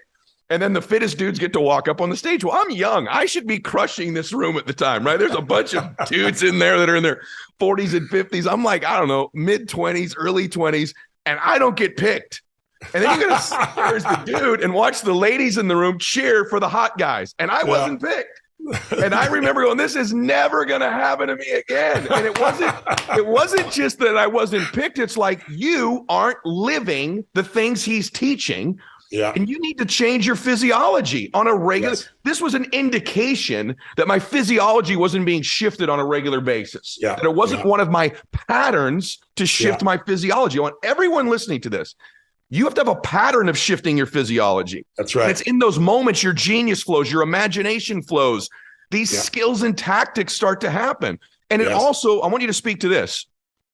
And then the fittest dudes get to walk up on the stage. Well, I'm young. I should be crushing this room at the time, right? There's a bunch of dudes in there that are in their 40s and 50s. I'm like, I don't know, mid-20s, early 20s. And I don't get picked. And then you're going to sit there as the dude and watch the ladies in the room cheer for the hot guys. And I wasn't picked. And I remember going, this is never going to happen to me again. And it wasn't just that I wasn't picked. It's like, you aren't living the things he's teaching. Yeah. And you need to change your physiology on a regular. Yes. This was an indication that my physiology wasn't being shifted on a regular basis. Yeah. That it wasn't one of my patterns to shift my physiology. I want everyone listening to this. You have to have a pattern of shifting your physiology. That's right. And it's in those moments your genius flows, your imagination flows. These skills and tactics start to happen. And it also, I want you to speak to this.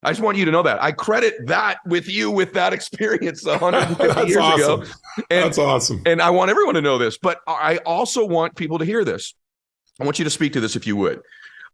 I just want you to know that. I credit that with you with that experience 150 years ago. And, that's awesome. And I want everyone to know this, but I also want people to hear this. I want you to speak to this if you would.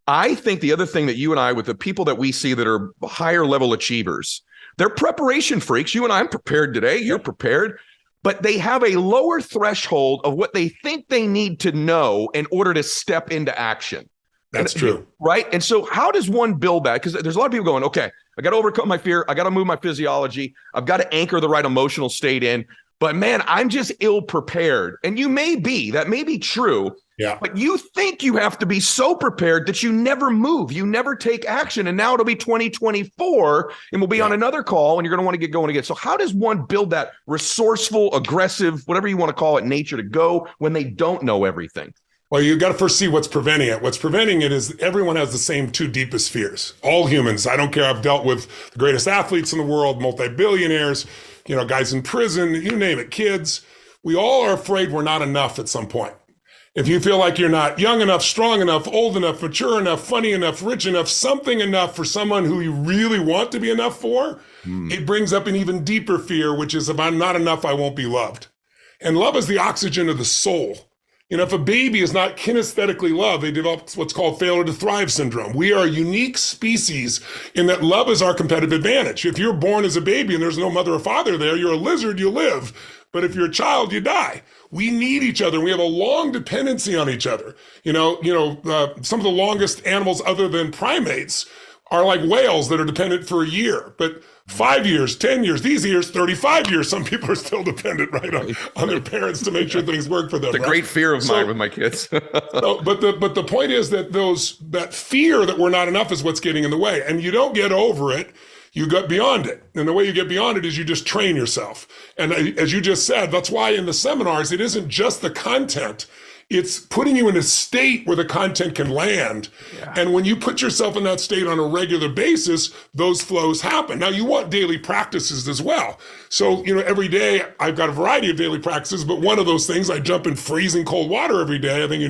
I think the other thing that you and I, with the people that we see that are higher level achievers, they're preparation freaks. You and I, I'm prepared today. You're prepared. But they have a lower threshold of what they think they need to know in order to step into action. That's true. Right? And so how does one build that? Because there's a lot of people going, okay, I got to overcome my fear. I got to move my physiology. I've got to anchor the right emotional state in. But man, I'm just ill prepared. And you may be, that may be true. Yeah. But you think you have to be so prepared that you never move. You never take action. And now it'll be 2024 and we'll be on another call and you're going to want to get going again. So how does one build that resourceful, aggressive, whatever you want to call it, nature to go when they don't know everything? Well, you got to first see what's preventing it. What's preventing it is everyone has the same two deepest fears. All humans. I don't care. I've dealt with the greatest athletes in the world, multi-billionaires, guys in prison, you name it, kids. We all are afraid we're not enough at some point. If you feel like you're not young enough, strong enough, old enough, mature enough, funny enough, rich enough, something enough for someone who you really want to be enough for, it brings up an even deeper fear, which is if I'm not enough, I won't be loved. And love is the oxygen of the soul. If a baby is not kinesthetically loved, they develop what's called failure to thrive syndrome. We are a unique species in that love is our competitive advantage. If you're born as a baby and there's no mother or father there, you're a lizard, you live. But if you're a child, you die. We need each other. We have a long dependency on each other. Some of the longest animals other than primates are like whales that are dependent for a year. But 5 years, 10 years, these years, 35 years, some people are still dependent, right, on their parents to make sure things work for them. It's a great fear of mine with my kids. But the point is that that fear that we're not enough is what's getting in the way. And you don't get over it. You get beyond it. And the way you get beyond it is you just train yourself. And as you just said, that's why in the seminars, it isn't just the content. It's putting you in a state where the content can land. Yeah. And when you put yourself in that state on a regular basis, those flows happen. Now, you want daily practices as well. So, every day I've got a variety of daily practices, but one of those things, I jump in freezing cold water every day, I think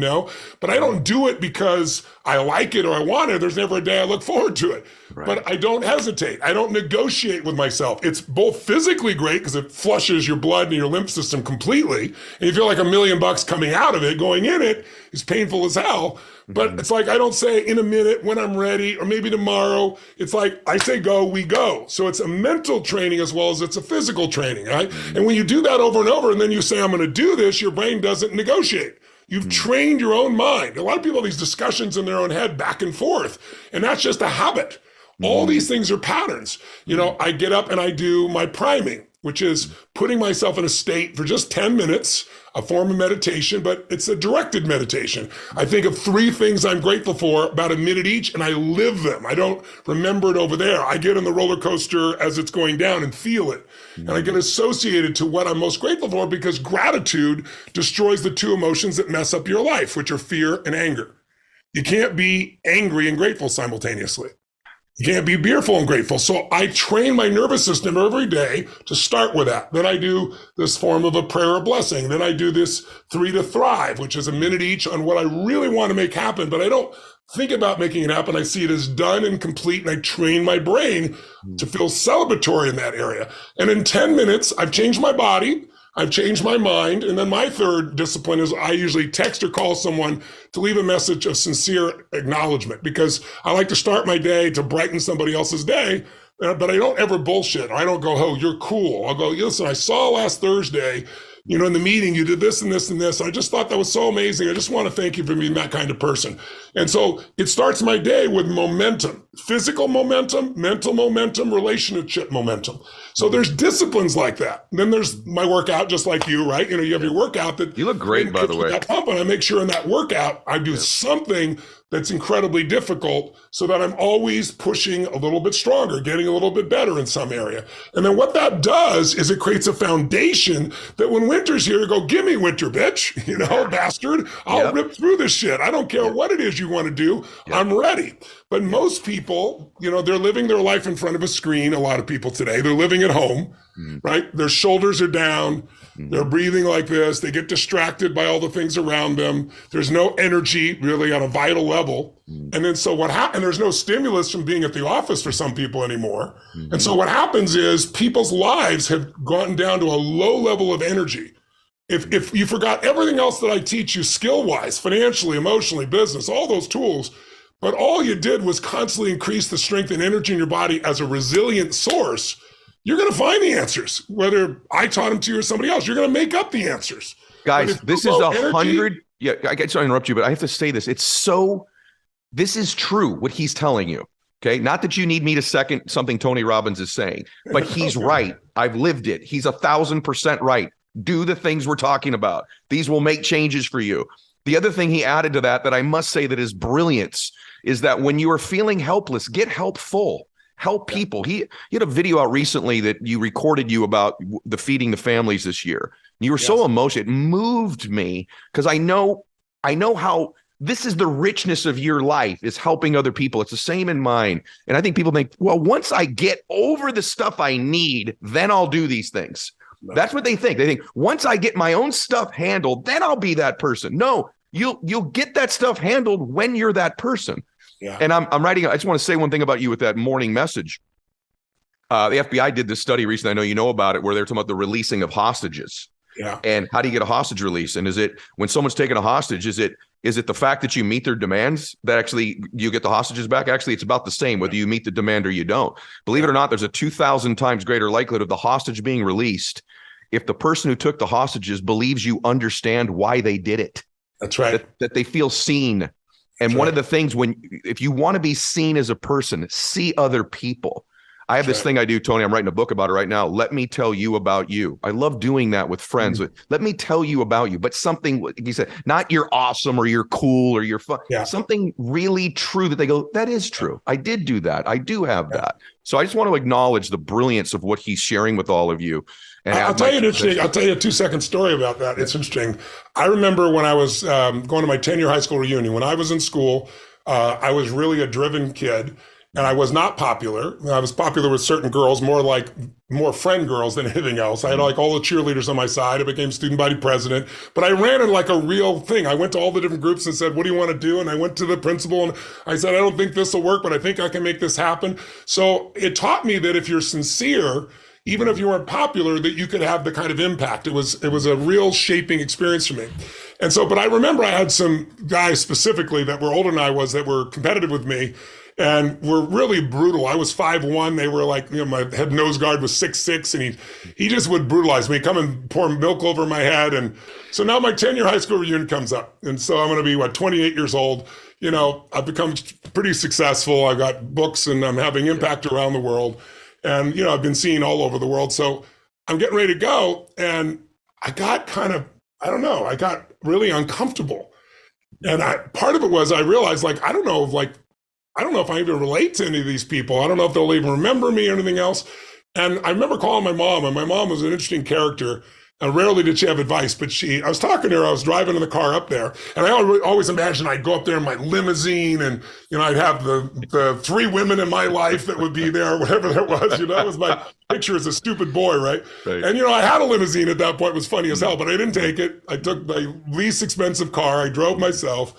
but I don't do it because I like it or I want it. There's never a day I look forward to it. but I don't hesitate. I don't negotiate with myself. It's both physically great because it flushes your blood and your lymph system completely. And you feel like $1 million coming out of it. Going in it is painful as hell. But it's like, I don't say in a minute when I'm ready or maybe tomorrow. It's like I say go, we go. So it's a mental training as well as it's a physical training, right? And when you do that over and over and then you say, I'm going to do this, your brain doesn't negotiate. You've trained your own mind. A lot of people have these discussions in their own head back and forth, and that's just a habit. All these things are patterns. You know, I get up and I do my priming, which is putting myself in a state for just 10 minutes, a form of meditation, but it's a directed meditation. I think of 3 things I'm grateful for, about a minute each, and I live them. I don't remember it over there. I get in the roller coaster as it's going down and feel it. And I get associated to what I'm most grateful for, because gratitude destroys the 2 emotions that mess up your life, which are fear and anger. You can't be angry and grateful simultaneously. You can't be fearful and grateful. So I train my nervous system every day to start with that. Then I do this form of a prayer or blessing. Then I do this 3 to Thrive, which is a minute each on what I really want to make happen, but I don't think about making it happen. I see it as done and complete, and I train my brain to feel celebratory in that area. And in 10 minutes, I've changed my body, I've changed my mind. And then my third discipline is I usually text or call someone to leave a message of sincere acknowledgement, because I like to start my day to brighten somebody else's day. But I don't ever bullshit. I don't go, oh, you're cool. I'll go, listen, I saw last Thursday, you know, in the meeting, you did this and this and this. I just thought that was so amazing. I just want to thank you for being that kind of person. And so it starts my day with momentum, physical momentum, mental momentum, relationship momentum. So there's disciplines like that. And then there's my workout, just like you, right? You know, you have your workout that you look great, by the way. That pump, and I make sure in that workout, I do something that's incredibly difficult so that I'm always pushing a little bit stronger, getting a little bit better in some area. And then what that does is it creates a foundation that when winter's here, you go, give me winter, bitch, you know, bastard. I'll rip through this shit. I don't care what it is you want to do. I'm ready. But most people, you know, they're living their life in front of a screen. A lot of people today, they're living at home, right? Their shoulders are down. They're breathing like this. They get distracted by all the things around them. There's no energy really on a vital level. And then so what happens, there's no stimulus from being at the office for some people anymore. And so what happens is people's lives have gone down to a low level of energy. If you forgot everything else that I teach you skill-wise, financially, emotionally, business, all those tools, but all you did was constantly increase the strength and energy in your body as a resilient source, you're going to find the answers. Whether I taught them to you or somebody else, you're going to make up the answers. Guys, this is 100. Yeah, I get to interrupt you, but I have to say this. This is true, what he's telling you. Okay. Not that you need me to second something Tony Robbins is saying, but he's right. I've lived it. He's 1,000% right. Do the things we're talking about. These will make changes for you. The other thing he added to that I must say that is brilliance is that when you are feeling helpless, get helpful. Help people. He had a video out recently that you recorded you about the feeding the families this year. You were so emotional. It moved me because I know how this is the richness of your life is helping other people. It's the same in mine. And I think people think, well, once I get over the stuff I need, then I'll do these things. No. That's what they think. They think once I get my own stuff handled, then I'll be that person. No, you'll get that stuff handled when you're that person. Yeah. And I'm writing, I just want to say one thing about you with that morning message. The FBI did this study recently, I know you know about it, where they're talking about the releasing of hostages. Yeah. And how do you get a hostage release? And is it when someone's taken a hostage, is it the fact that you meet their demands that actually you get the hostages back? Actually, it's about the same, whether you meet the demand or you don't. Believe it or not, there's a 2,000 times greater likelihood of the hostage being released if the person who took the hostages believes you understand why they did it. That's right. That they feel seen. And one of the things if you want to be seen as a person, see other people. I have this thing I do, Tony. I'm writing a book about it right now. Let me tell you about you. I love doing that with friends. Let me tell you about you, but something he said, not you're awesome or you're cool or you're fun. Yeah. Something really true that they go, that is true. I did do that. I do have that. So I just want to acknowledge the brilliance of what he's sharing with all of you. And I'll tell you a 2-second story about that. It's interesting. I remember when I was going to my 10-year high school reunion, when I was in school, I was really a driven kid. And I was not popular. I was popular with certain girls, more friend girls than anything else. I had like all the cheerleaders on my side. I became student body president, but I ran it like a real thing. I went to all the different groups and said, what do you want to do? And I went to the principal and I said, I don't think this will work, but I think I can make this happen. So it taught me that if you're sincere, even if you weren't popular, that you could have the kind of impact. It was a real shaping experience for me. And so, but I remember I had some guys specifically that were older than I was that were competitive with me and were really brutal. I was 5'1". They were like, my head nose guard was 6'6", and he just would brutalize me, come and pour milk over my head. And so now my 10-year high school reunion comes up. And so I'm going to be, 28 years old. I've become pretty successful. I've got books and I'm having impact around the world. And, I've been seen all over the world. So I'm getting ready to go. And I got I got really uncomfortable. And part of it was I realized, I don't know if I even relate to any of these people. I don't know if they'll even remember me or anything else. And I remember calling my mom, and my mom was an interesting character. And rarely did she have advice, but I was talking to her, I was driving in the car up there, and I always imagined I'd go up there in my limousine and, I'd have the 3 women in my life that would be there, whatever that was, that was my picture as a stupid boy, right? And, I had a limousine at that point. It was funny as hell, but I didn't take it. I took my least expensive car. I drove myself.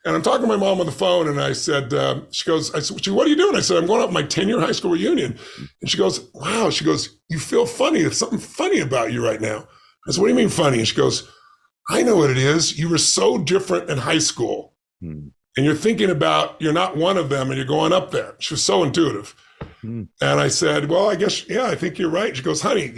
And I'm talking to my mom on the phone, and I said, she goes, what are you doing? I said, I'm going up to my 10-year high school reunion. And she goes, wow. She goes, you feel funny. There's something funny about you right now. I said, what do you mean funny? And she goes, I know what it is. You were so different in high school. And you're thinking about, you're not one of them and you're going up there. She was so intuitive. And I said, well, I guess, yeah, I think you're right. She goes, honey,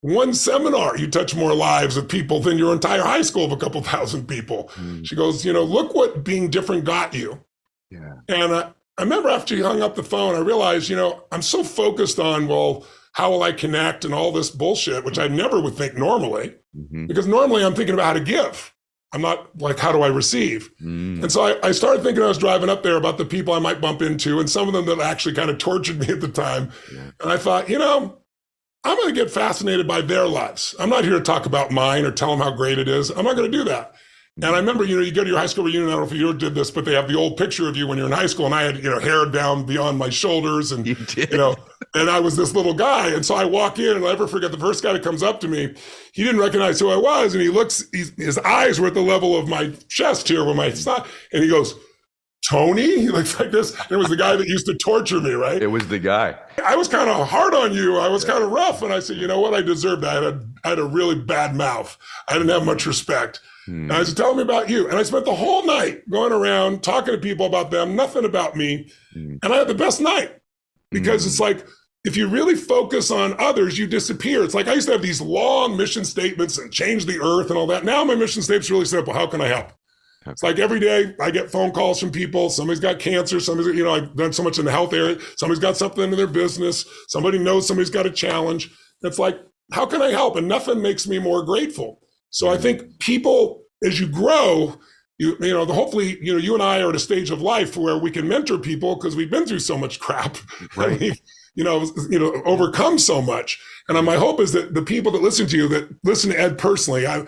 one seminar, you touch more lives of people than your entire high school of a couple thousand people. She goes, look what being different got you. Yeah. And I remember after she hung up the phone, I realized, I'm so focused on, how will I connect and all this bullshit, which I never would think normally, because normally I'm thinking about how to give. I'm not like, how do I receive? And so I started thinking, I was driving up there about the people I might bump into, and some of them that actually kind of tortured me at the time. Yeah. And I thought, I'm going to get fascinated by their lives. I'm not here to talk about mine or tell them how great it is. I'm not going to do that. And I remember, you go to your high school reunion, I don't know if you did this, but they have the old picture of you when you're in high school, and I had, hair down beyond my shoulders, and, and I was this little guy. And so I walk in, and I'll never forget the first guy that comes up to me. He didn't recognize who I was, and his eyes were at the level of my chest here, where my side, and he goes, Tony? He looks like this. It was the guy that used to torture me, right? It was the guy. I was kind of hard on you. I was kind of rough. And I said, you know what? I deserved that. I had a really bad mouth. I didn't have much respect. And I said, tell me about you. And I spent the whole night going around talking to people about them, nothing about me. And I had the best night, because it's like, if you really focus on others, you disappear. It's like I used to have these long mission statements and change the earth and all that. Now my mission statement's really simple. How can I help? It's like every day I get phone calls from people. Somebody's got cancer. Somebody's, I've done so much in the health area. Somebody's got something in their business. Somebody knows somebody's got a challenge. It's like, how can I help? And nothing makes me more grateful. So I think people, as you grow, hopefully, you and I are at a stage of life where we can mentor people, because we've been through so much crap. Right. Overcome so much. And my hope is that the people that listen to you, that listen to Ed personally, I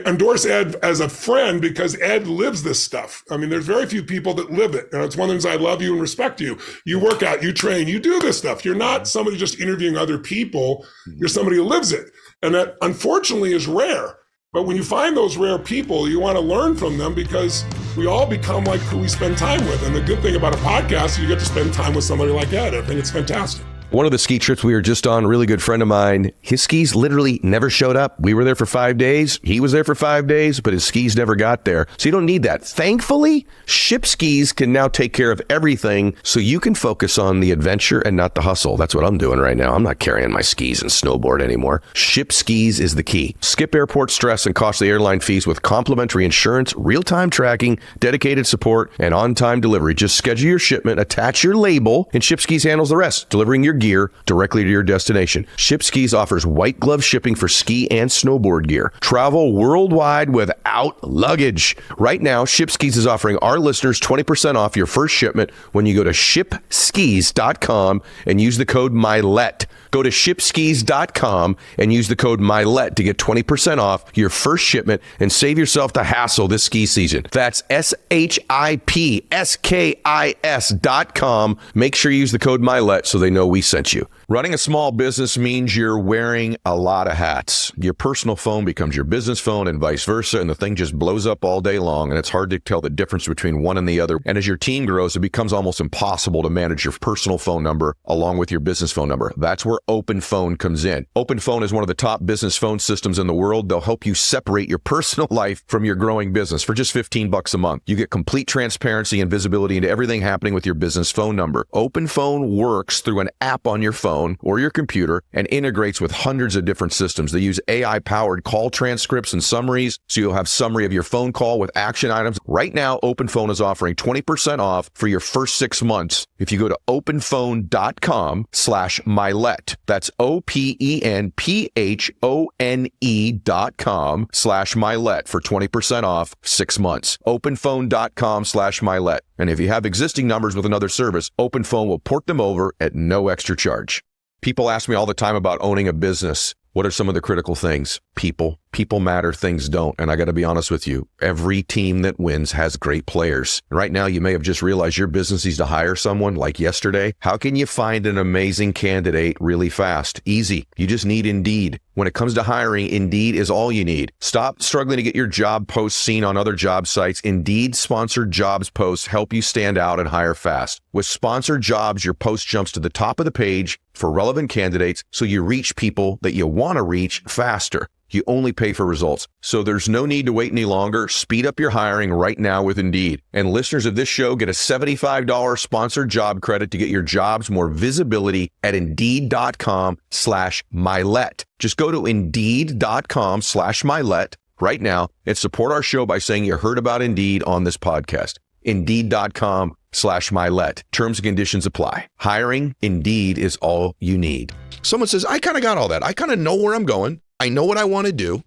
endorse Ed as a friend, because Ed lives this stuff. I mean, there's very few people that live it. And it's one of the things I love you and respect you. You work out, you train, you do this stuff. You're not somebody just interviewing other people. You're somebody who lives it. And that, unfortunately, is rare. But when you find those rare people, you want to learn from them, because we all become like who we spend time with. And the good thing about a podcast is you get to spend time with somebody like Ed. I think it's fantastic. One of the ski trips we were just on, a really good friend of mine, his skis literally never showed up. We were there for 5 days. He was there for 5 days, but his skis never got there. So you don't need that. Thankfully, Ship Skis can now take care of everything, so you can focus on the adventure and not the hustle. That's what I'm doing right now. I'm not carrying my skis and snowboard anymore. Ship Skis is the key. Skip airport stress and costly airline fees with complimentary insurance, real-time tracking, dedicated support, and on-time delivery. Just schedule your shipment, attach your label, and Ship Skis handles the rest, delivering your gear directly to your destination. ShipSkis offers white glove shipping for ski and snowboard gear. Travel worldwide without luggage. Right now, ShipSkis is offering our listeners 20% off your first shipment when you go to shipskis.com and use the code Mylett. Go to shipskis.com and use the code Mylett to get 20% off your first shipment and save yourself the hassle this ski season. That's shipskis.com. Make sure you use the code Mylett so they know we sent you. Running a small business means you're wearing a lot of hats. Your personal phone becomes your business phone and vice versa, and the thing just blows up all day long, and it's hard to tell the difference between one and the other. And as your team grows, it becomes almost impossible to manage your personal phone number along with your business phone number. That's where OpenPhone comes in. OpenPhone is one of the top business phone systems in the world. They'll help you separate your personal life from your growing business for just $15 a month. You get complete transparency and visibility into everything happening with your business phone number. OpenPhone works through an app on your phone or your computer and integrates with hundreds of different systems. They use AI-powered call transcripts and summaries, so you'll have summary of your phone call with action items. Right now, OpenPhone is offering 20% off for your first 6 months if you go to openphone.com/Mylett. That's openphone.com/Mylett for 20% off 6 months. Openphone.com/Mylett. And if you have existing numbers with another service, OpenPhone will port them over at no extra charge. People ask me all the time about owning a business. What are some of the critical things? People. People matter, things don't. And I got to be honest with you, every team that wins has great players. Right now, you may have just realized your business needs to hire someone like yesterday. How can you find an amazing candidate really fast? Easy. You just need Indeed. When it comes to hiring, Indeed is all you need. Stop struggling to get your job posts seen on other job sites. Indeed sponsored jobs posts help you stand out and hire fast. With sponsored jobs, your post jumps to the top of the page for relevant candidates, so you reach people that you want to reach faster. You only pay for results. So there's no need to wait any longer. Speed up your hiring right now with Indeed. And listeners of this show get a $75 sponsored job credit to get your jobs more visibility at Indeed.com/Mylett. Just go to Indeed.com/Mylett right now and support our show by saying you heard about Indeed on this podcast. Indeed.com/Mylett. Terms and conditions apply. Hiring, Indeed is all you need. Someone says, I kind of got all that. I kind of know where I'm going. I know what I want to do.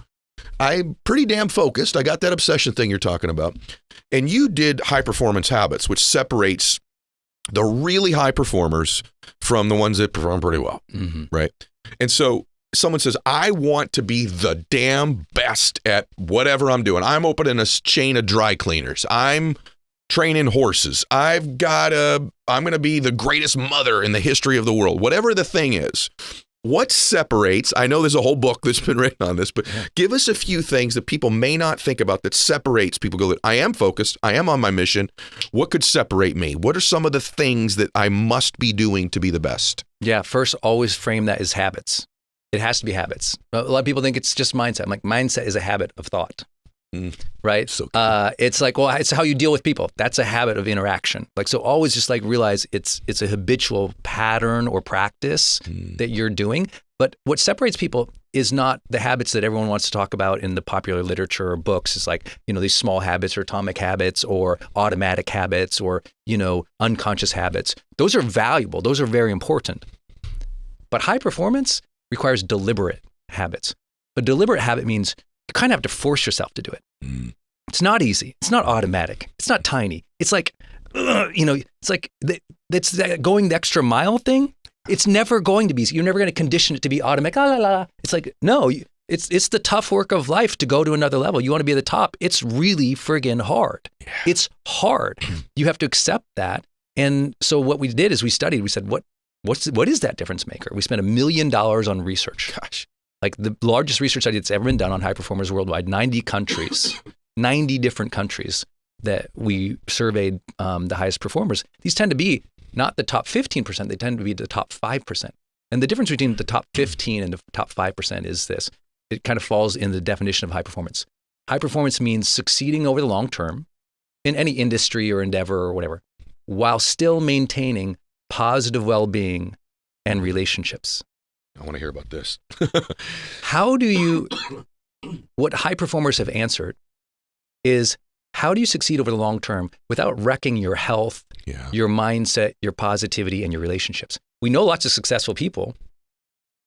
I'm pretty damn focused. I got that obsession thing you're talking about. And you did high performance habits, which separates the really high performers from the ones that perform pretty well, right? And so someone says, I want to be the damn best at whatever I'm doing. I'm opening a chain of dry cleaners. I'm training horses. I'm going to be the greatest mother in the history of the world. Whatever the thing is. What separates, I know there's a whole book that's been written on this, but give us a few things that people may not think about that separates people. Go, I am focused. I am on my mission. What could separate me? What are some of the things that I must be doing to be the best? Yeah, first, always frame that as habits. It has to be habits. A lot of people think it's just mindset. I'm like, mindset is a habit of thought. Right? So cool. It's like, well, it's how you deal with people. That's a habit of interaction. Like, so always just like realize it's a habitual pattern or practice that you're doing. But what separates people is not the habits that everyone wants to talk about in the popular literature or books. It's like, these small habits or atomic habits or automatic habits or, unconscious habits. Those are valuable. Those are very important. But high performance requires deliberate habits. A deliberate habit means you kind of have to force yourself to do it. It's not easy. It's not automatic. It's not tiny. It's like, it's like it's that going the extra mile thing. It's never going to be easy. You're never going to condition it to be automatic. La, la, la. It's like, no, it's the tough work of life to go to another level. You want to be at the top. It's really friggin' hard. Yeah. It's hard. You have to accept that. And so what we did is we studied. We said, what is that difference maker? We spent $1 million on research. Gosh. Like the largest research study that's ever been done on high performers worldwide, 90 countries, 90 different countries that we surveyed the highest performers. These tend to be not the top 15%, they tend to be the top 5%. And the difference between the top 15 and the top 5% is this. It kind of falls in the definition of high performance. High performance means succeeding over the long term in any industry or endeavor or whatever, while still maintaining positive well-being and relationships. I want to hear about this. What high performers have answered is, how do you succeed over the long term without wrecking your health, your mindset, your positivity, and your relationships? We know lots of successful people,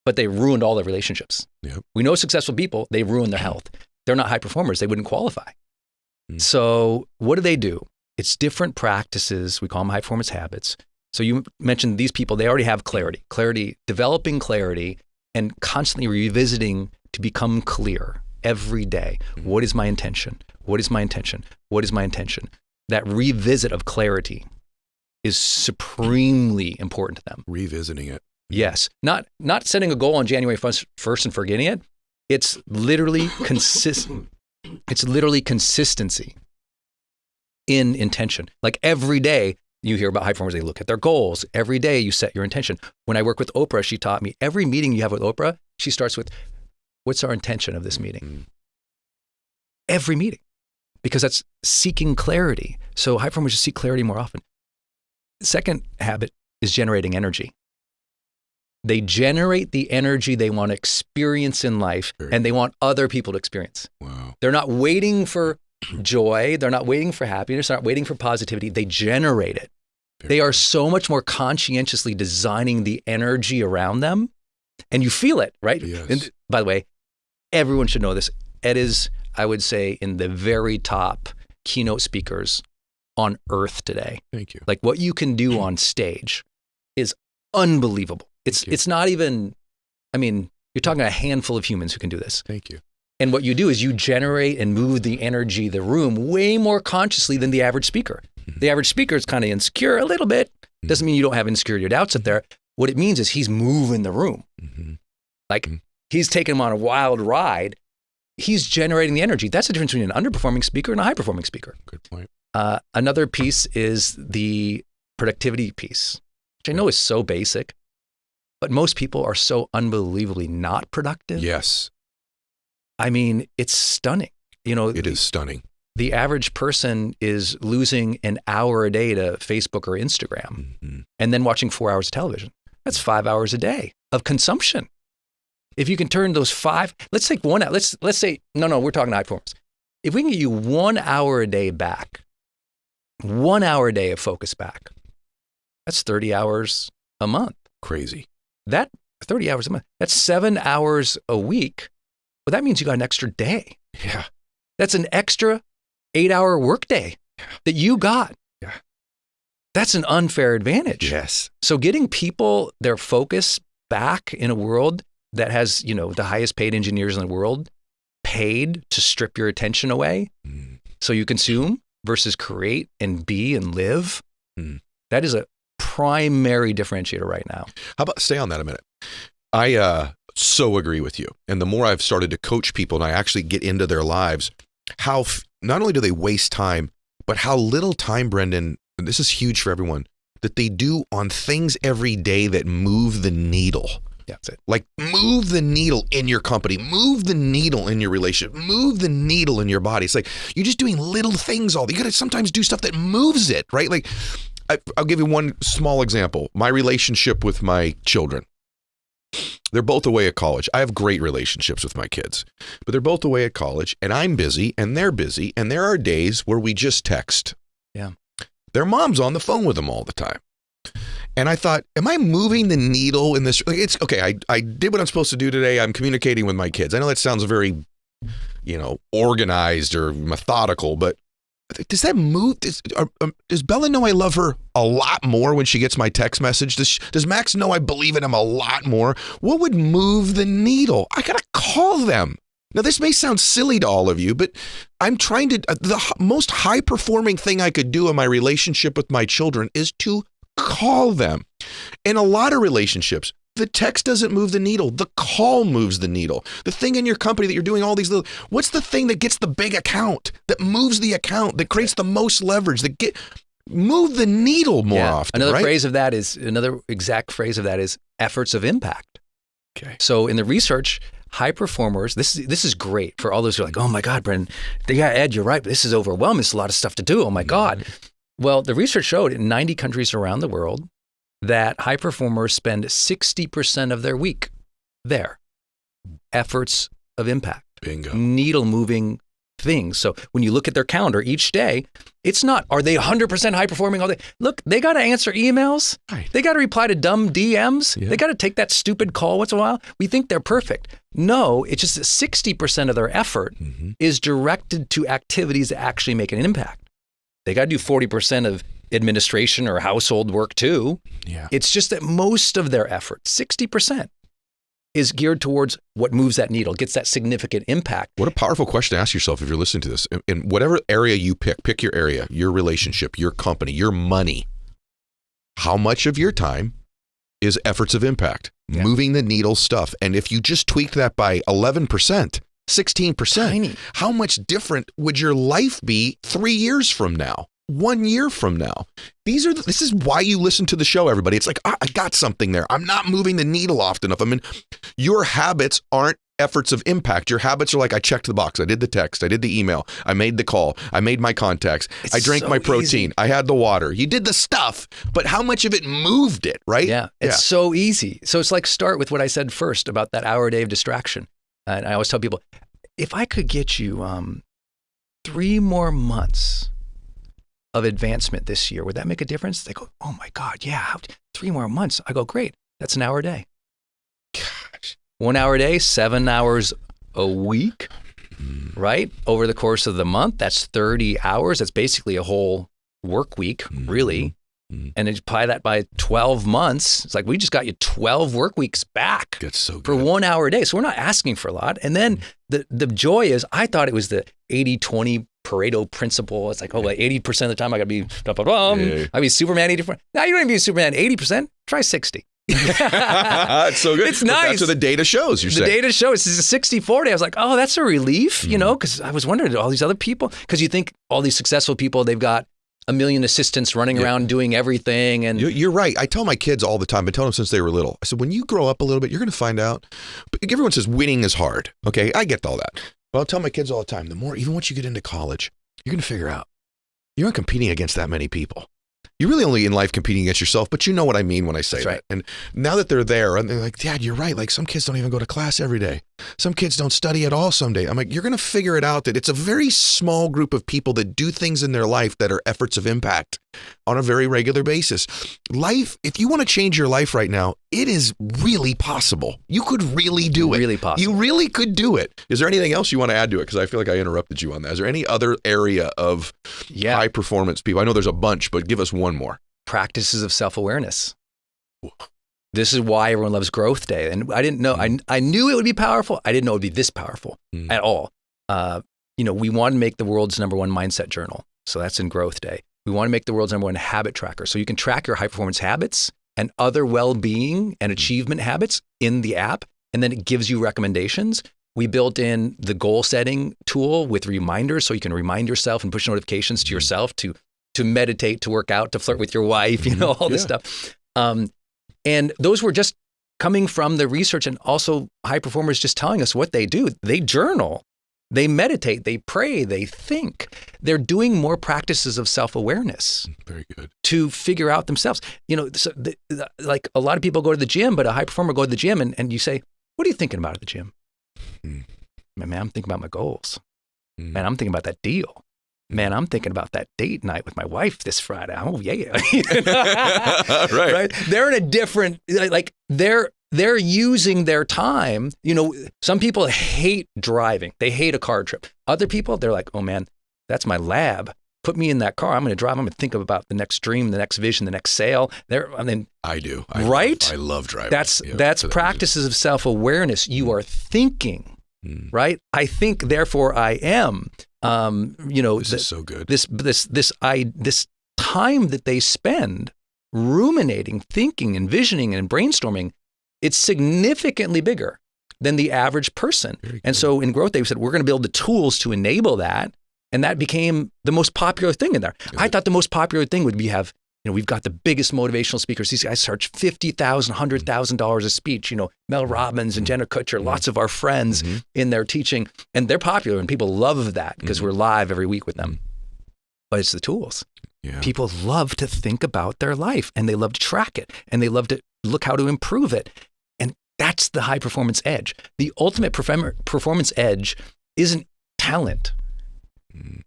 but they ruined all their relationships. Yep. We know successful people, they ruined their health. They're not high performers. They wouldn't qualify. So what do? It's different practices. We call them high performance habits. So you mentioned these people, they already have clarity, developing clarity and constantly revisiting to become clear every day. What is my intention? What is my intention? What is my intention? That revisit of clarity is supremely important to them. Revisiting it. Yes. Not setting a goal on January 1st and forgetting it. It's literally It's literally consistency in intention. Like every day you hear about high performers, they look at their goals. Every day you set your intention. When I work with Oprah, she taught me every meeting you have with Oprah, she starts with, what's our intention of this meeting? Every meeting, because that's seeking clarity. So high performers just seek clarity more often. The second habit is generating energy. They generate the energy they want to experience in life and they want other people to experience. Wow. They're not waiting for joy. They're not waiting for happiness. They're not waiting for positivity. They generate it. They are so much more conscientiously designing the energy around them. And you feel it, right? Yes. And by the way, everyone should know this. Ed is, I would say, in the very top keynote speakers on earth today. Thank you. Like what you can do on stage is unbelievable. It's not even, I mean, you're talking a handful of humans who can do this. Thank you. And what you do is you generate and move the energy of the room way more consciously than the average speaker. The average speaker is kind of insecure a little bit. Doesn't mean you don't have insecurity or doubts up there. What it means is he's moving the room. Like he's taking them on a wild ride. He's generating the energy. That's the difference between an underperforming speaker and a high-performing speaker. Good point. Another piece is the productivity piece, which I know is so basic, but most people are so unbelievably not productive. Yes. I mean, it's stunning. You know, It is stunning. The average person is losing an hour a day to Facebook or Instagram and then watching 4 hours of television. That's 5 hours a day of consumption. If you can turn those let's take 1 hour. Let's say, no, we're talking high performance. If we can get you 1 hour a day back, 1 hour a day of focus back, that's 30 hours a month. Crazy. That 30 hours a month, that's 7 hours a week. Well, that means you got an extra day. Yeah. That's an extra 8-hour workday that you got. Yeah. That's an unfair advantage. Yes. So getting people their focus back in a world that has, you know, the highest paid engineers in the world paid to strip your attention away so you consume versus create and be and live. That is a primary differentiator right now. How about stay on that a minute? I so agree with you. And the more I've started to coach people and I actually get into their lives, how not only do they waste time, but how little time, Brendon, and this is huge for everyone, that they do on things every day that move the needle. Yeah, that's it. Like move the needle in your company, move the needle in your relationship, move the needle in your body. It's like you're just doing little things you got to sometimes do stuff that moves it, right? Like I'll give you one small example. My relationship with my children. They're both away at college. I have great relationships with my kids, but they're both away at college and I'm busy and they're busy. And there are days where we just text. Yeah. Their mom's on the phone with them all the time. And I thought, am I moving the needle in this? Like, it's okay. I did what I'm supposed to do today. I'm communicating with my kids. I know that sounds very, organized or methodical, but does that move? Does Bella know I love her a lot more when she gets my text message? Does Max know I believe in him a lot more? What would move the needle? I got to call them. Now, this may sound silly to all of you, but I'm trying to, the most high performing thing I could do in my relationship with my children is to call them. In a lot of relationships, the text doesn't move the needle. The call moves the needle. The thing in your company that you're doing all these little, what's the thing that gets the big account, that moves the account, that creates the most leverage, move the needle more often, Another right? exact phrase of that is efforts of impact. Okay. So in the research, high performers, this is great for all those who are like, oh my God, Brendon, yeah, Ed, you're right, but this is overwhelming. It's a lot of stuff to do. Oh my God. Well, the research showed in 90 countries around the world that high performers spend 60% of their week there. Efforts of impact. Bingo. Needle moving things. So when you look at their calendar each day, it's not, are they 100% high performing all day? Look, they got to answer emails. Right. They got to reply to dumb DMs. Yeah. They got to take that stupid call once in a while. We think they're perfect. No, it's just that 60% of their effort is directed to activities that actually make an impact. They got to do 40% of administration or household work too. Yeah. It's just that most of their effort, 60%, is geared towards what moves that needle, gets that significant impact. What a powerful question to ask yourself if you're listening to this. In whatever area you pick your area, your relationship, your company, your money. How much of your time is efforts of impact, moving the needle stuff? And if you just tweaked that by 11%, 16%, Tiny. how much different would your life be 3 years from now? 1 year from now? This is why you listen to the show, everybody. It's like, I got something there. I'm not moving the needle often enough. I mean, your habits aren't efforts of impact. Your habits are like, I checked the box. I did the text. I did the email. I made the call. I made my contacts. I drank my protein. Easy. I had the water. You did the stuff, but how much of it moved it, right? Yeah, it's so easy. So it's like, start with what I said first about that hour a day of distraction. And I always tell people, if I could get you 3 more months of advancement this year, would that make a difference? They go, oh my God, yeah, 3 more months. I go, great, that's an hour a day. Gosh. 1 hour a day, 7 hours a week, right? Over the course of the month, that's 30 hours. That's basically a whole work week, really. And then apply that by 12 months. It's like, we just got you 12 work weeks back. That's so good. For 1 hour a day. So we're not asking for a lot. And then the joy is, I thought it was the 80-20 Pareto principle. It's like, oh, like 80% of the time I got to be, I be Superman 80%. Now you don't even be Superman 80%. Try 60. It's so good. It's nice. That's what the data shows. The data shows it's a 60-40. I was like, oh, that's a relief, you know, because I was wondering, all these other people, because you think all these successful people, they've got a million assistants running around doing everything. And you're right. I tell my kids all the time, I tell them since they were little, I said, when you grow up a little bit, you're going to find out. But everyone says winning is hard. Okay, I get all that. But I'll tell my kids all the time, even once you get into college, you're going to figure out you're not competing against that many people. You're really only in life competing against yourself, but you know what I mean when I say that. Right. And now that they're there, and they're like, Dad, you're right. Like, some kids don't even go to class every day. Some kids don't study at all some day. I'm like, you're going to figure it out that it's a very small group of people that do things in their life that are efforts of impact on a very regular basis. Life, if you want to change your life right now, it is really possible. You could really do it. Really possible. You really could do it. Is there anything else you want to add to it? Because I feel like I interrupted you on that. Is there any other area of high performance people? I know there's a bunch, but give us one more. Practices of self-awareness. This is why everyone loves Growth Day. And I didn't know, I knew it would be powerful. I didn't know it would be this powerful at all. We want to make the world's #1 mindset journal. So that's in Growth Day. We want to make the world's #1 habit tracker. So you can track your high performance habits and other well-being and achievement habits in the app. And then it gives you recommendations. We built in the goal setting tool with reminders. So you can remind yourself and push notifications to yourself to meditate, to work out, to flirt with your wife, all this stuff. And those were just coming from the research, and also high performers just telling us what they do. They journal, they meditate, they pray, they think. They're doing more practices of self-awareness. Very good. To figure out themselves. Like a lot of people go to the gym, but a high performer go to the gym and you say, what are you thinking about at the gym? Man, I'm thinking about my goals. Man, I'm thinking about that deal. Man, I'm thinking about that date night with my wife this Friday. Oh yeah. Right. They're in a different, like they're using their time. Some people hate driving. They hate a car trip. Other people, they're like, oh man, that's my lab. Put me in that car. I'm going to drive. I'm going to think about the next dream, the next vision, the next sale. I do. Right? I love driving. That's practices of self-awareness. You are thinking, right? I think, therefore I am. This is so good. This time that they spend ruminating, thinking, envisioning, and brainstorming, it's significantly bigger than the average person. And so in Growth Day, we said, we're going to build the tools to enable that. And that became the most popular thing in there. I thought the most popular thing would be we've got the biggest motivational speakers. These guys charge $50,000, $100,000 a speech. Mel Robbins and Jenna Kutcher, lots of our friends in their teaching, and they're popular and people love that because we're live every week with them. But it's the tools. Yeah. People love to think about their life, and they love to track it, and they love to look how to improve it. And that's the high performance edge. The ultimate performance edge isn't talent.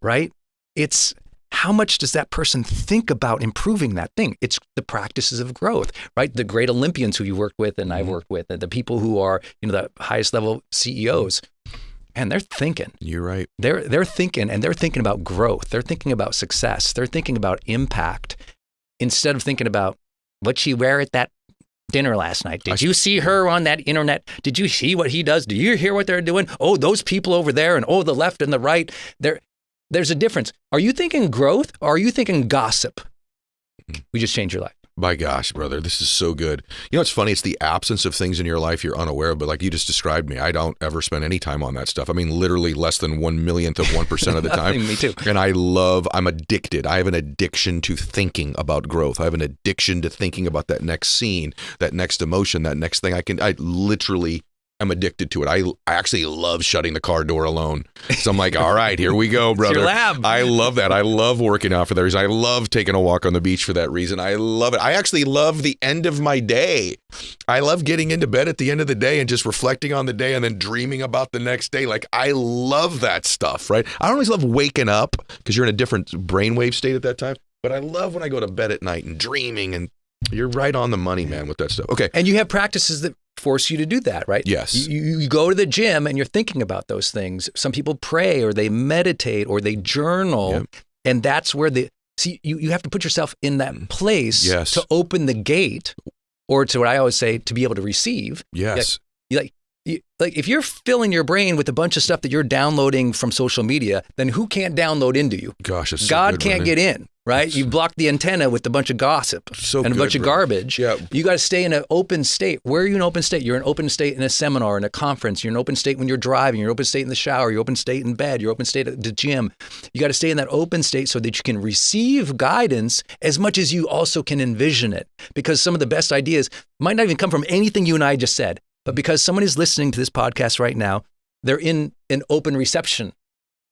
right? It's how much does that person think about improving that thing? It's the practices of growth, right? The great Olympians who you worked with and I've worked with, and the people who are, the highest level CEOs, and they're thinking. You're right. They're thinking, and they're thinking about growth. They're thinking about success. They're thinking about impact instead of thinking about what she wear at that dinner last night. Did you see her on that internet? Did you see what he does? Do you hear what they're doing? Oh, those people over there, and the left and the right. There's a difference. Are you thinking growth or are you thinking gossip? We just changed your life. My gosh, brother, this is so good. You know, it's funny. It's the absence of things in your life you're unaware of, but like you just described me, I don't ever spend any time on that stuff. I mean, literally less than 1/1,000,000th of 1% of the time. Me too. And I'm addicted. I have an addiction to thinking about growth. I have an addiction to thinking about that next scene, that next emotion, that next thing. I literally am addicted to it. I actually love shutting the car door alone. So I'm like, all right, here we go, brother. It's your lab. I love that. I love working out for that reason. I love taking a walk on the beach for that reason. I love it. I actually love the end of my day. I love getting into bed at the end of the day and just reflecting on the day and then dreaming about the next day. Like, I love that stuff, right? I don't always love waking up because you're in a different brainwave state at that time. But I love when I go to bed at night and dreaming, and you're right on the money, man, with that stuff. Okay. And you have practices that force you to do that, right? Yes. You go to the gym and you're thinking about those things. Some people pray or they meditate or they journal. Yep. And that's where you have to put yourself in that place to open the gate, or to what I always say, to be able to receive. Yes. Like if you're filling your brain with a bunch of stuff that you're downloading from social media, then who can't download into you? Gosh, that's so God good, can't Brendon. get in, right? You block the antenna with a bunch of gossip and a bunch of garbage. Yeah. You got to stay in an open state. Where are you in an open state? You're in an open state in a seminar, in a conference. You're in an open state when you're driving. You're in an open state in the shower. You're open state in bed. You're open state at the gym. You got to stay in that open state so that you can receive guidance as much as you also can envision it. Because some of the best ideas might not even come from anything you and I just said. But because someone is listening to this podcast right now, they're in an open reception.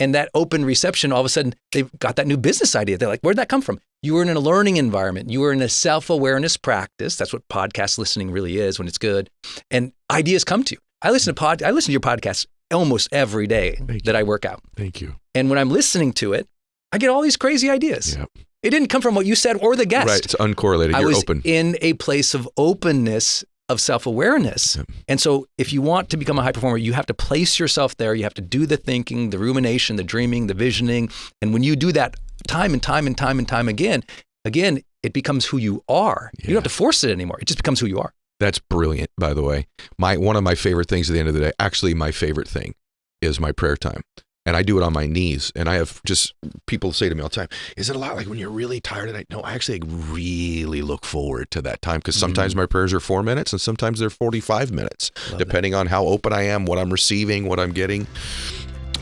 And that open reception, all of a sudden, they've got that new business idea. They're like, where'd that come from? You were in a learning environment. You were in a self-awareness practice. That's what podcast listening really is when it's good. And ideas come to you. I listen to your podcast almost every day that I work out. Thank you. And when I'm listening to it, I get all these crazy ideas. Yep. It didn't come from what you said or the guest. Right. It's uncorrelated. I You're was open. in a place of openness, of self-awareness. Yep. And so if you want to become a high performer, you have to place yourself there. You have to do the thinking, the rumination, the dreaming, the visioning. And when you do that time and time and time and time again, it becomes who you are. You don't have to force it anymore. It just becomes who you are. That's brilliant, by the way. One of my favorite things at the end of the day, actually my favorite thing, is my prayer time. And I do it on my knees. And I have just people say to me all the time, is it a lot like when you're really tired at night? No, I actually really look forward to that time, because sometimes my prayers are 4 minutes and sometimes they're 45 minutes, depending on how open I am, what I'm receiving, what I'm getting.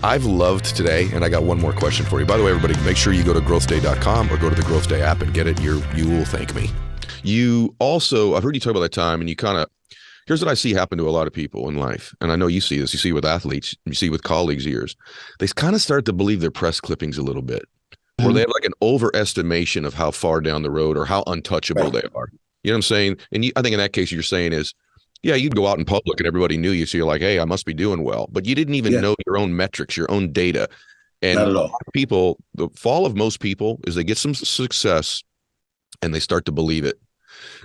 I've loved today, and I got one more question for you. By the way, everybody, make sure you go to growthday.com or go to the Growth Day app and get it. You will thank me. You also, I've heard you talk about that time, and you kind of, here's what I see happen to a lot of people in life. And I know you see this, you see with athletes, you see with colleagues of yours. They kind of start to believe their press clippings a little bit, or they have like an overestimation of how far down the road or how untouchable they are. You know what I'm saying? And I think in that case, you're saying is, yeah, you'd go out in public and everybody knew you. So you're like, hey, I must be doing well. But you didn't even know your own metrics, your own data. And Not at all. People, the fall of most people is they get some success and they start to believe it.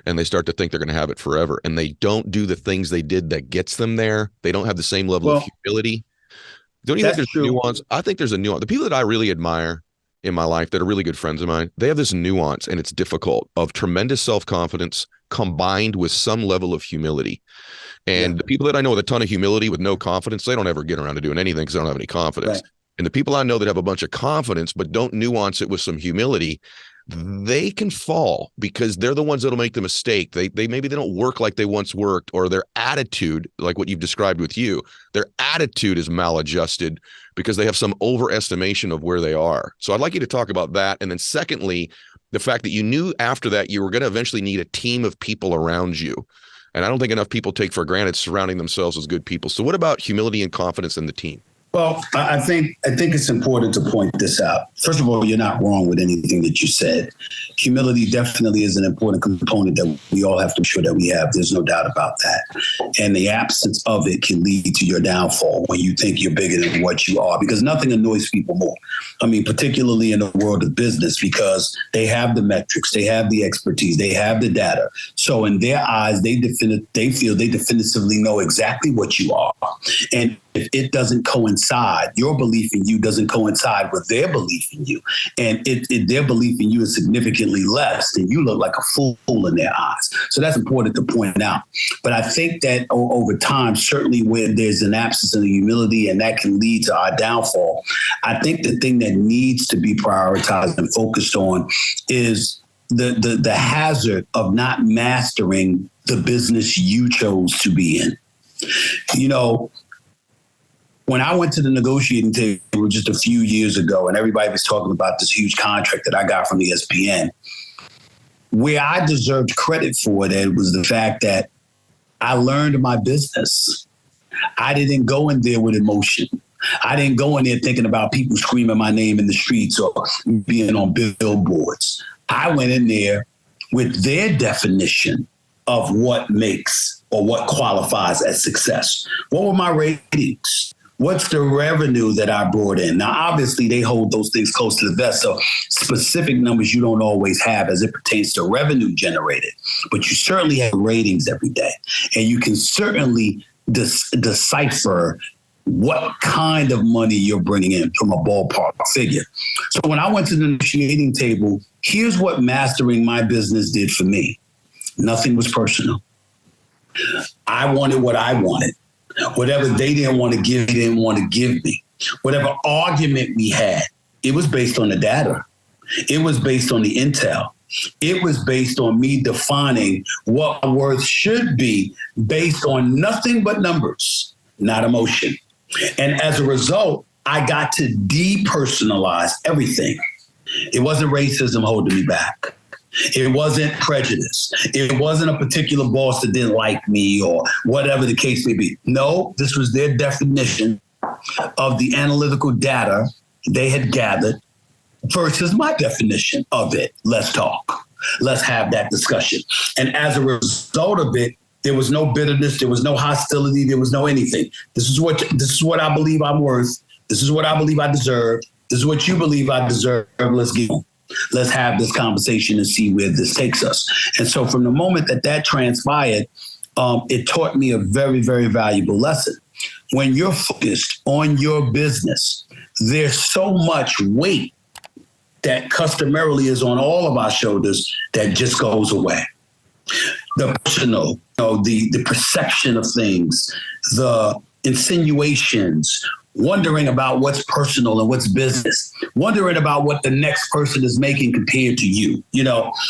And they start to think they're going to have it forever. And they don't do the things they did that gets them there. They don't have the same level of humility. Don't you think there's nuance? I think there's a nuance. The people that I really admire in my life that are really good friends of mine, they have this nuance, and it's difficult, of tremendous self-confidence combined with some level of humility. And the people that I know with a ton of humility with no confidence, they don't ever get around to doing anything because they don't have any confidence. Right. And the people I know that have a bunch of confidence but don't nuance it with some humility, they can fall because they're the ones that'll make the mistake. They maybe they don't work like they once worked, or their attitude, like what you've described with you, their attitude is maladjusted because they have some overestimation of where they are. So I'd like you to talk about that. And then secondly, the fact that you knew after that you were going to eventually need a team of people around you. And I don't think enough people take for granted surrounding themselves with good people. So what about humility and confidence in the team? Well, I think it's important to point this out. First of all, you're not wrong with anything that you said. Humility definitely is an important component that we all have to ensure that we have. There's no doubt about that. And the absence of it can lead to your downfall when you think you're bigger than what you are, because nothing annoys people more. I mean, particularly in the world of business, because they have the metrics, they have the expertise, they have the data. So in their eyes, they feel they definitively know exactly what you are. And if it doesn't coincide, your belief in you doesn't coincide with their belief in you, and their belief in you is significantly less, then you look like a fool in their eyes. So that's important to point out. But I think that over time, certainly when there's an absence of humility and that can lead to our downfall, I think the thing that needs to be prioritized and focused on is the hazard of not mastering the business you chose to be in. You know, when I went to the negotiating table just a few years ago and everybody was talking about this huge contract that I got from ESPN, where I deserved credit for it was the fact that I learned my business. I didn't go in there with emotion. I didn't go in there thinking about people screaming my name in the streets or being on billboards. I went in there with their definition of what makes or what qualifies as success. What were my ratings? What's the revenue that I brought in? Now, obviously, they hold those things close to the vest. So specific numbers you don't always have as it pertains to revenue generated. But you certainly have ratings every day. And you can certainly decipher what kind of money you're bringing in from a ballpark figure. So when I went to the negotiating table, here's what mastering my business did for me. Nothing was personal. I wanted what I wanted. Whatever they didn't want to give, they didn't want to give me. Whatever argument we had, it was based on the data. It was based on the intel. It was based on me defining what my worth should be based on nothing but numbers, not emotion. And as a result, I got to depersonalize everything. It wasn't racism holding me back. It wasn't prejudice. It wasn't a particular boss that didn't like me or whatever the case may be. No, this was their definition of the analytical data they had gathered versus my definition of it. Let's talk. Let's have that discussion. And as a result of it, there was no bitterness. There was no hostility. There was no anything. This is what I believe I'm worth. This is what I believe I deserve. This is what you believe I deserve. Let's get on. Let's have this conversation and see where this takes us. And so from the moment that transpired, it taught me a very, very valuable lesson. When you're focused on your business, there's so much weight that customarily is on all of our shoulders that just goes away. The personal, the perception of things, the insinuations, wondering about what's personal and what's business, wondering about what the next person is making compared to you.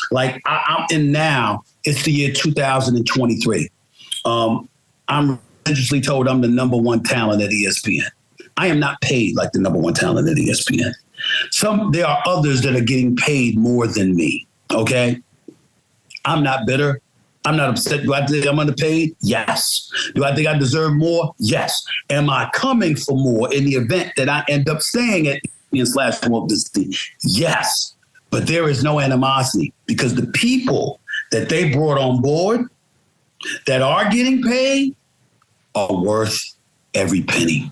Like I'm in now, it's the year 2023. I'm religiously told I'm the number one talent at ESPN. I am not paid like the number one talent at ESPN. There are others that are getting paid more than me, okay? I'm not bitter. I'm not upset. Do I think I'm underpaid? Yes. Do I think I deserve more? Yes. Am I coming for more in the event that I end up staying at /Walt Disney? Yes. But there is no animosity because the people that they brought on board that are getting paid are worth every penny.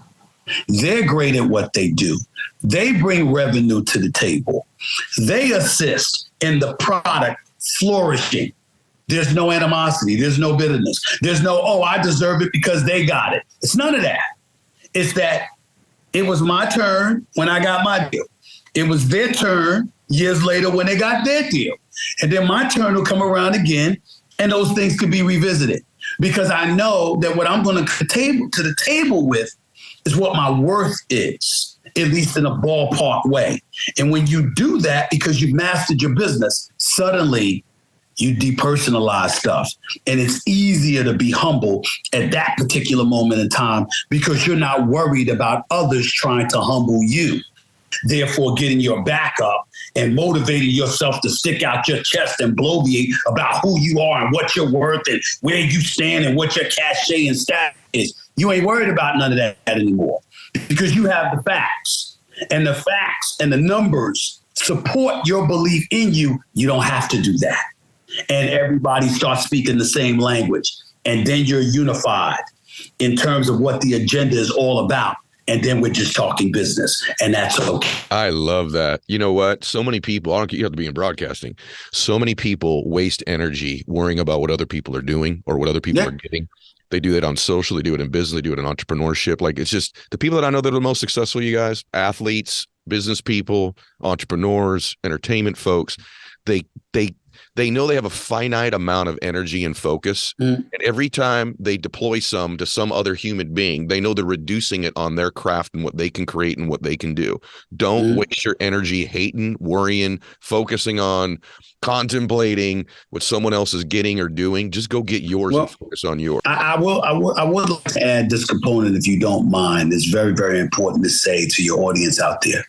They're great at what they do. They bring revenue to the table. They assist in the product flourishing. There's no animosity. There's no bitterness. There's no, I deserve it because they got it. It's none of that. It's that it was my turn when I got my deal. It was their turn years later when they got their deal. And then my turn will come around again and those things could be revisited because I know that what I'm going to the table with is what my worth is, at least in a ballpark way. And when you do that because you've mastered your business, suddenly you depersonalize stuff. And it's easier to be humble at that particular moment in time because you're not worried about others trying to humble you. Therefore, getting your back up and motivating yourself to stick out your chest and bloviate about who you are and what you're worth and where you stand and what your cachet and status is. You ain't worried about none of that anymore because you have the facts, and the facts and the numbers support your belief in you. You don't have to do that. And everybody starts speaking the same language. And then you're unified in terms of what the agenda is all about. And then we're just talking business, and that's okay. I love that. You know what? So many people, I don't care, you have to be in broadcasting. So many people waste energy worrying about what other people are doing or what other people are getting. They do that on social, they do it in business, they do it in entrepreneurship. Like, it's just the people that I know that are the most successful, you guys, athletes, business people, entrepreneurs, entertainment folks, they know they have a finite amount of energy and focus. And every time they deploy some to some other human being, they know they're reducing it on their craft and what they can create and what they can do. Don't waste your energy hating, worrying, focusing on contemplating what someone else is getting or doing. Just go get yours and focus on yours. I would like to add this component, if you don't mind. It's very, very important to say to your audience out there.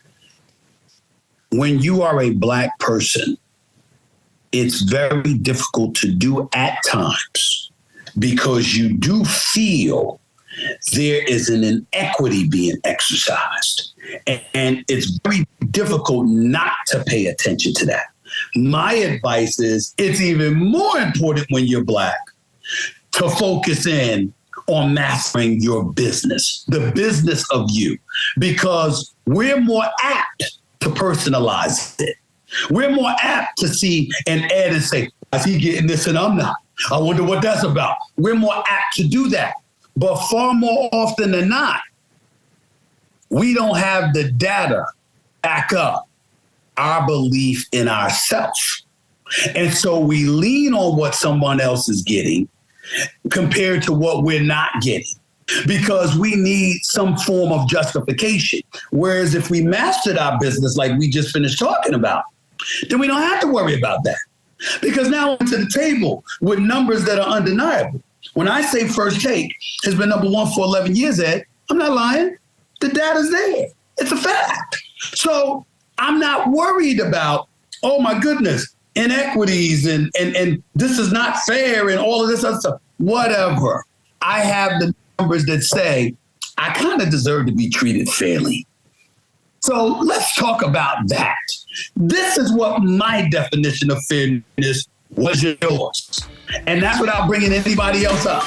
When you are a Black person, it's very difficult to do at times because you do feel there is an inequity being exercised. And it's very difficult not to pay attention to that. My advice is it's even more important when you're Black to focus in on mastering your business, the business of you, because we're more apt to personalize it. We're more apt to see and add and say, is he getting this and I'm not? I wonder what that's about. We're more apt to do that. But far more often than not, we don't have the data back up our belief in ourselves. And so we lean on what someone else is getting compared to what we're not getting, because we need some form of justification. Whereas if we mastered our business like we just finished talking about, then we don't have to worry about that. Because now we're to the table with numbers that are undeniable. When I say First Take has been number one for 11 years, Ed, I'm not lying. The data's there. It's a fact. So I'm not worried about, oh my goodness, inequities and this is not fair and all of this other stuff. Whatever. I have the numbers that say I kind of deserve to be treated fairly. So let's talk about that. This is what my definition of fairness was, yours. And that's without bringing anybody else up.